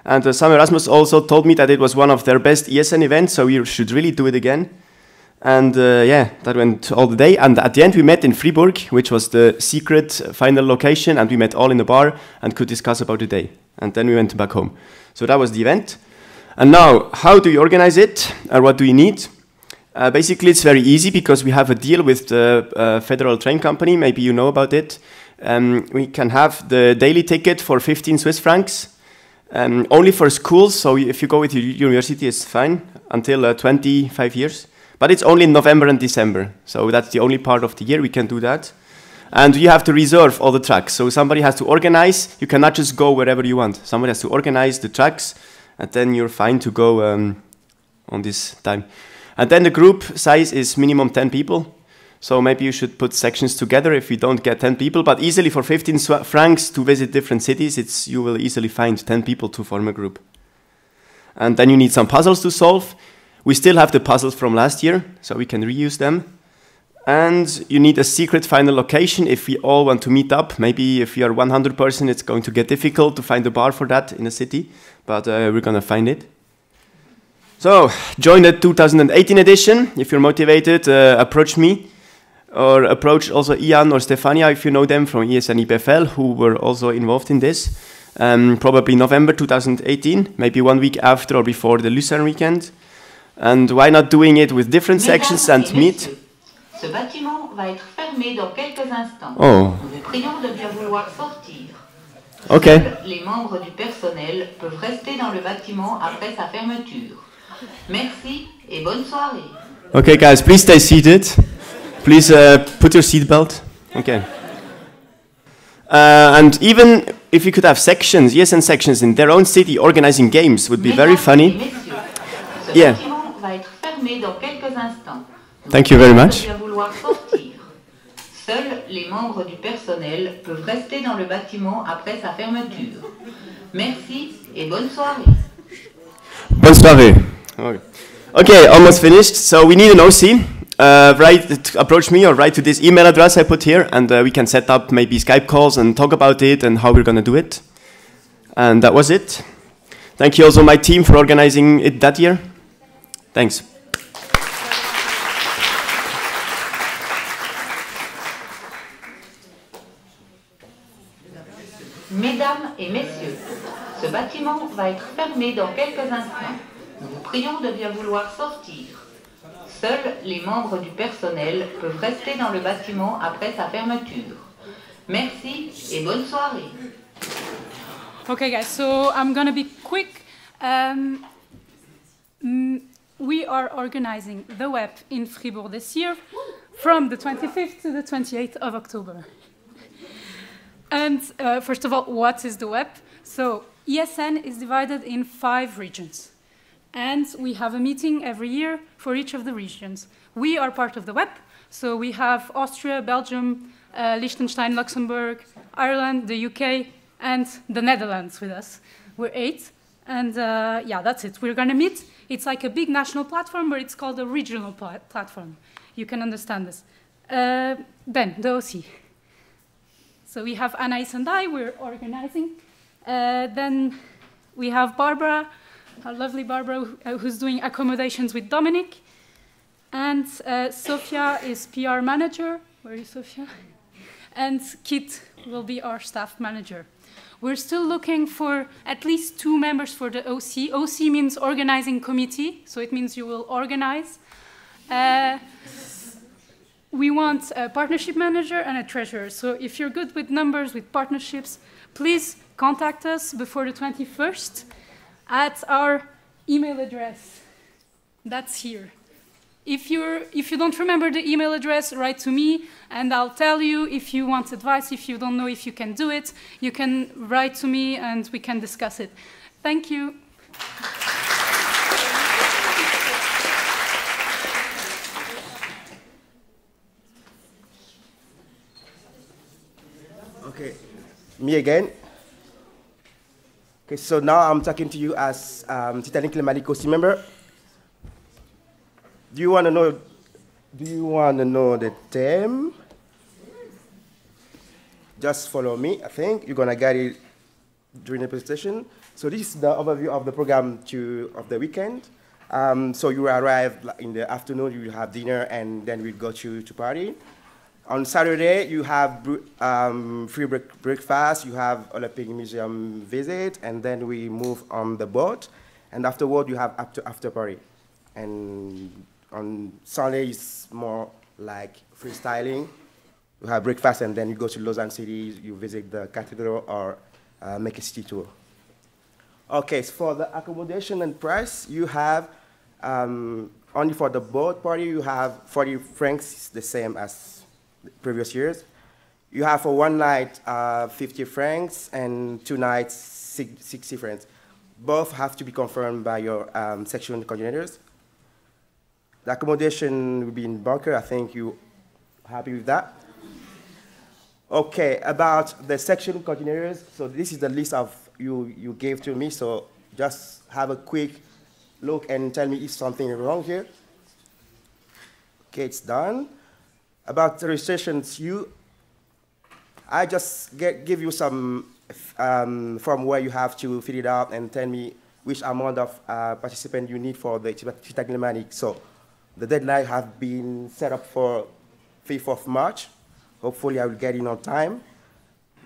And Sam Erasmus also told me that it was one of their best ESN events, so we should really do it again. And yeah, that went all the day. And at the end, we met in Fribourg, which was the secret final location. And we met all in the bar and could discuss about the day. And then we went back home. So that was the event. And now, how do you organize it? Or what do you need? Basically, it's very easy because we have a deal with the Federal Train Company. Maybe you know about it. We can have the daily ticket for 15 Swiss francs, only for schools. So if you go with your university, it's fine until 25 years. But it's only in November and December. So that's the only part of the year we can do that. And you have to reserve all the tracks. So somebody has to organize. You cannot just go wherever you want. Somebody has to organize the tracks, and then you're fine to go on this time. And then the group size is minimum 10 people. So maybe you should put sections together if you don't get 10 people. But easily for 15 francs to visit different cities, you will easily find 10 people to form a group. And then you need some puzzles to solve. We still have the puzzles from last year, so we can reuse them. And you need a secret final location if we all want to meet up. Maybe if you are 100 person, it's going to get difficult to find a bar for that in a city. But we're going to find it. So, join the 2018 edition. If you're motivated, approach me. Or approach also Ian or Stefania, if you know them from ESN IPFL, who were also involved in this. Probably November 2018, maybe 1 week after or before the Lucerne weekend. And why not doing it with different sections and meet? Ce bâtiment va être fermé dans quelques instants. Oh. Nous vous prions de bien vouloir sortir. Okay. Seuls les membres du personnel peuvent rester dans le bâtiment après sa fermeture. Merci et bonne soirée. Okay, guys, please stay seated. Please put your seatbelt. Okay. And even if you could have sections, ESN sections in their own city organizing games would be very funny. Yeah. Va être fermé dans quelques instants. Thank you very much. Bien vouloir sortir. Seuls les membres du personnel peuvent rester dans le bâtiment après sa fermeture. Merci et bonne soirée. Bonne soirée. Okay, almost finished. So we need an OC. Approach me or write to this email address I put here, and we can set up maybe Skype calls and talk about it and how we're going to do it. And that was it. Thank you also my team for organizing it that year. Thanks. Mesdames et messieurs, ce bâtiment va être fermé dans quelques instants. Nous vous prions de bien vouloir sortir. Seuls les membres du personnel peuvent rester dans le bâtiment après sa fermeture. Merci et bonne soirée. Okay, guys, so I'm gonna be quick. are organizing the web in Fribourg this year from the 25th to the 28th of October. And first of all, what is the web? So ESN is divided in 5 regions. And we have a meeting every year for each of the regions. We are part of the web. So we have Austria, Belgium, Liechtenstein, Luxembourg, Ireland, the UK, and the Netherlands with us. We're 8. And yeah, that's it. We're going to meet. It's like a big national platform, but it's called a regional platform. You can understand this. Then, the OC. So we have Anais and I, we're organizing. Then we have Barbara, our lovely Barbara, who's doing accommodations with Dominic. And Sofia is PR manager. Where is Sofia? And Kit will be our staff manager. We're still looking for at least 2 members for the OC. OC means organizing committee, so it means you will organize. We want a partnership manager and a treasurer. So if you're good with numbers, with partnerships, please contact us before the 21st at our email address. That's here. If you don't remember the email address, write to me, and I'll tell you if you want advice. If you don't know if you can do it, you can write to me, and we can discuss it. Thank you. Okay, me again. Okay, so now I'm talking to you as Titanic Lemani co-team member. Do you want to know the theme? Just follow me, I think. You're going to get it during the presentation. So this is the overview of the program of the weekend. So you arrive in the afternoon, you will have dinner, and then we'll go to party. On Saturday, you have free breakfast, you have Olympic Museum visit, and then we move on the boat. And afterward, you have after party. And on Sunday, it's more like freestyling. You have breakfast, and then you go to Lausanne City, you visit the cathedral, or make a city tour. Okay, so for the accommodation and price, you have, only for the boat party, you have 40 francs, the same as previous years. You have for 1 night 50 francs, and 2 nights 60 francs. Both have to be confirmed by your section coordinators. The accommodation will be in bunker. I think you're happy with that. Okay, about the section coordinators. So this is the list of you gave to me. So just have a quick look and tell me if something is wrong here. Okay, it's done. About the registrations, I just give you some from where you have to fill it out and tell me which amount of participants you need for the Titanic Lemani. So the deadline has been set up for 5th of March. Hopefully I will get in on time.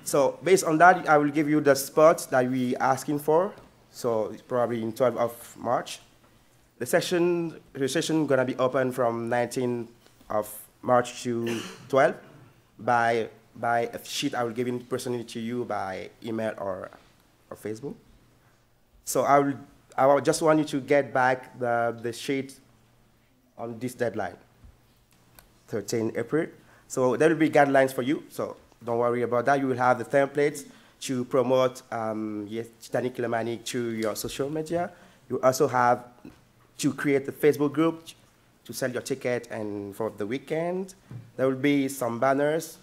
So based on that, I will give you the spots that we're asking for. So it's probably in 12th of March. The registration gonna be open from 19th of March to 12th by a sheet I will give in personally to you by email or Facebook. So I just want you to get back the sheet on this deadline, 13 April. So there will be guidelines for you, so don't worry about that. You will have the templates to promote Titanic Lemani to your social media. You also have to create a Facebook group to sell your ticket and for the weekend. There will be some banners,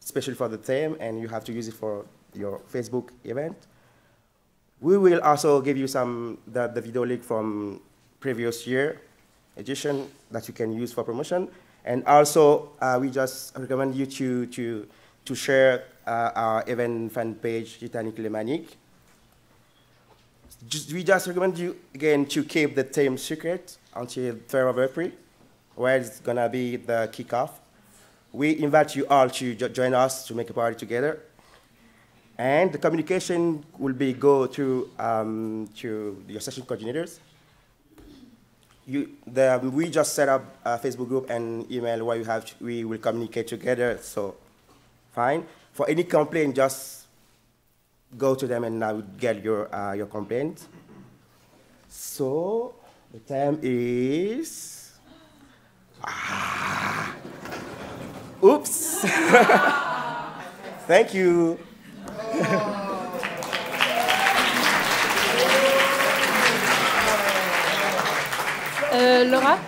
especially for the theme, and you have to use it for your Facebook event. We will also give you the video link from previous year edition that you can use for promotion. And also, we just recommend you to share our event fan page, Titanic Lemani. We just recommend you, again, to keep the theme secret until 3rd of April, where it's going to be the kickoff. We invite you all to join us to make a party together. And the communication will go through to your session coordinators. We just set up a Facebook group and email where we will communicate together, so fine. For any complaint, just go to them and I will get your complaint. So The time is... Oops. Thank you. Laura?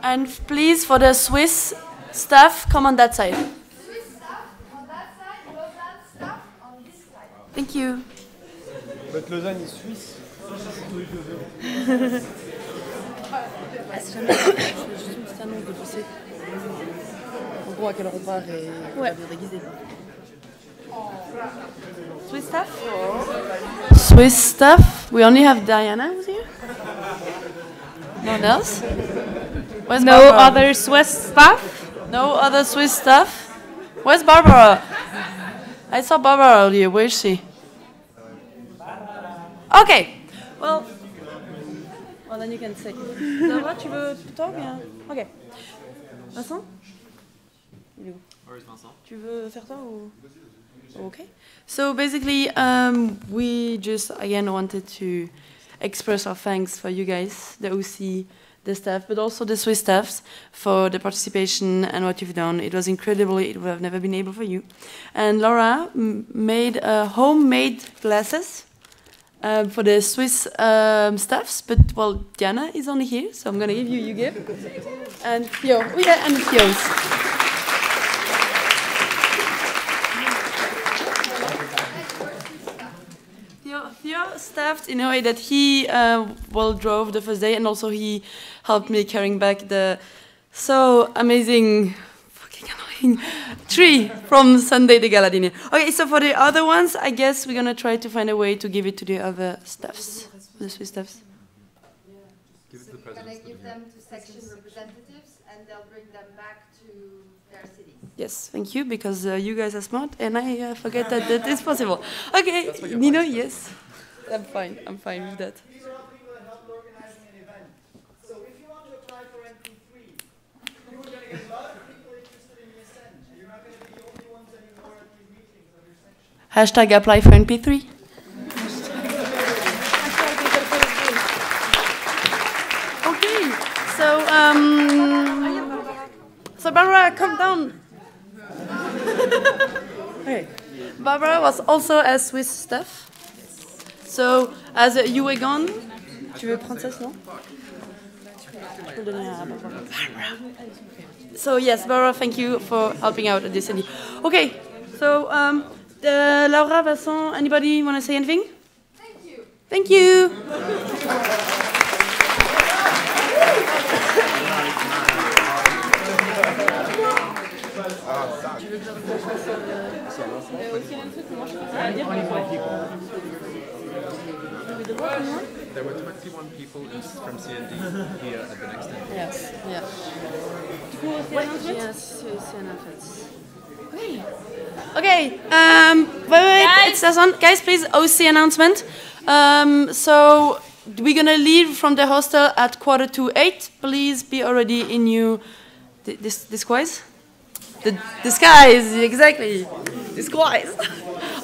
And please, for the Swiss staff, come on that side. Swiss staff on that side, Lausanne staff on this side. Thank you. But Lausanne is Suisse. Je veux juste une petite annonce de bosser. En gros, à quelle heure on part et on va bien déguiser. Swiss staff? Swiss staff? We only have Diana who's here? No one else? Where's No Barbara? other Swiss staff? No other Swiss staff? Where's Barbara? I saw Barbara earlier. Where is she? Okay. Well, then you can say. Laura, tu veux toi bien? Ok. Vincent? Il est où? Where is Vincent? Tu veux faire toi ou? Okay. So basically, we just again wanted to express our thanks for you guys, the OC, the staff, but also the Swiss staffs for the participation and what you've done. It was incredible. It would have never been able for you. And Laura made homemade glasses for the Swiss staffs, but well, Diana is only here, so I'm gonna give you give. And Theo, oh yeah, and Theo's. Theo staffed in a way that he drove the first day, and also he helped me carrying back the so amazing, fucking annoying tree from Sunday de Galadini. Okay, so for the other ones, I guess we're gonna try to find a way to give it to the other staffs, the Swiss staffs. Give it to the We're president. going to give them to section representatives, and they'll bring them back to their cities. Yes, thank you, because you guys are smart, and I forget that it's possible. Okay, Nino, yes. I'm fine with that. These are all people that helped organizing an event. So if you want to apply for NP3, you are going to get a lot of people interested in ESN, and you're not going to be the only ones anymore at these meetings of your section. Hashtag apply for NP3. Okay, so Barbara, come down. Okay. Barbara was also a Swiss staff. So, as you were gone, tu veux prendre ça sinon? Je peux le donner à Barbara. So yes, Barbara, thank you for helping out at this. Okay, so Laura, Vincent, anybody want to say anything? Thank you. There were 21 people from CND here at the next end. Yes, yeah. Okay, wait, it's this one. Guys, please, OC announcement. So, we're gonna leave from the hostel at 7:45. Please be already in your disguise? The disguise, exactly. Disguise.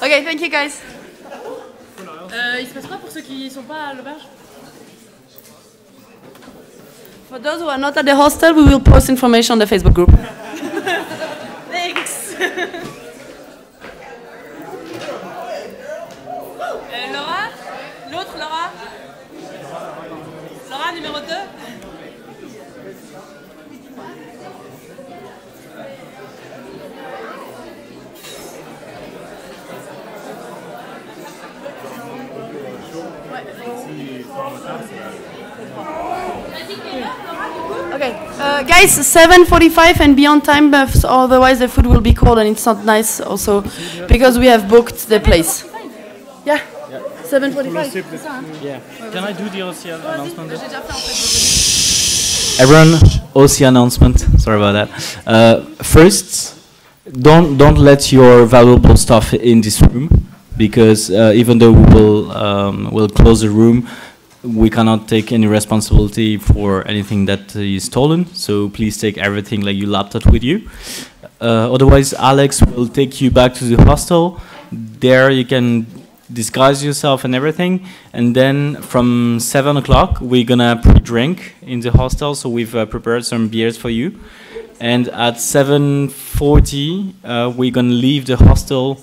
Okay, thank you guys. Il se passe quoi pour ceux qui sont pas à l'auberge? For those who are not at the hostel, we will post information on the Facebook group. Thanks. Laura? L'autre, Laura? Laura, numéro 2? Okay, guys, 7:45 and be on time, otherwise the food will be cold and it's not nice also, because we have booked the place. Yeah, 7:45. Yeah. Can I do the OC announcement? Everyone, OC announcement. Sorry about that. First, don't let your valuable stuff in this room, because even though we'll close the room, we cannot take any responsibility for anything that is stolen, so please take everything like your laptop with you. Otherwise, Alex will take you back to the hostel. There you can disguise yourself and everything, and then from 7 o'clock we're gonna pre-drink in the hostel, so we've prepared some beers for you. And at 7:40 we're gonna leave the hostel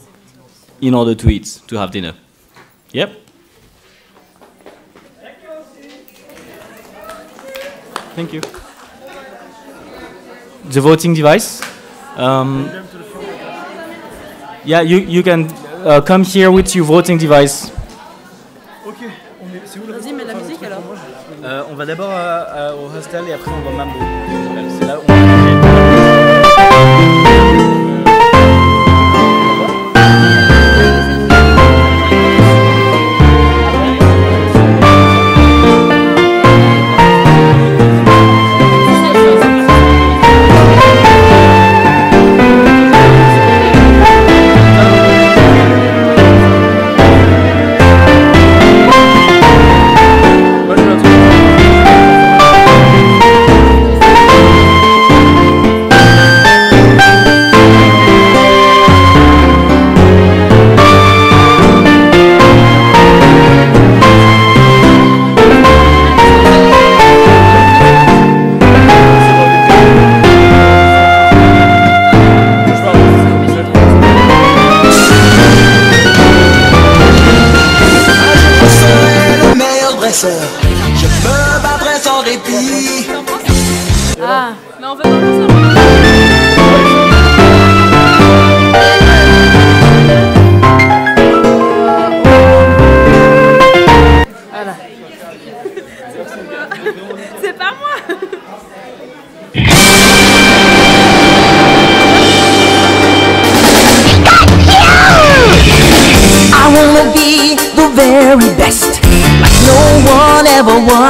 in order to eat, to have dinner. Yep. Thank you. The voting device. Yeah, you can come here with your voting device. Ok, vas-y, mets la musique alors. On va d'abord au hostel et après on va Mambo. C'est là où je me battrai sans répit. Ah, mais on veut pas ça. Voilà. C'est pas moi. I wanna be the very best, like no one ever was.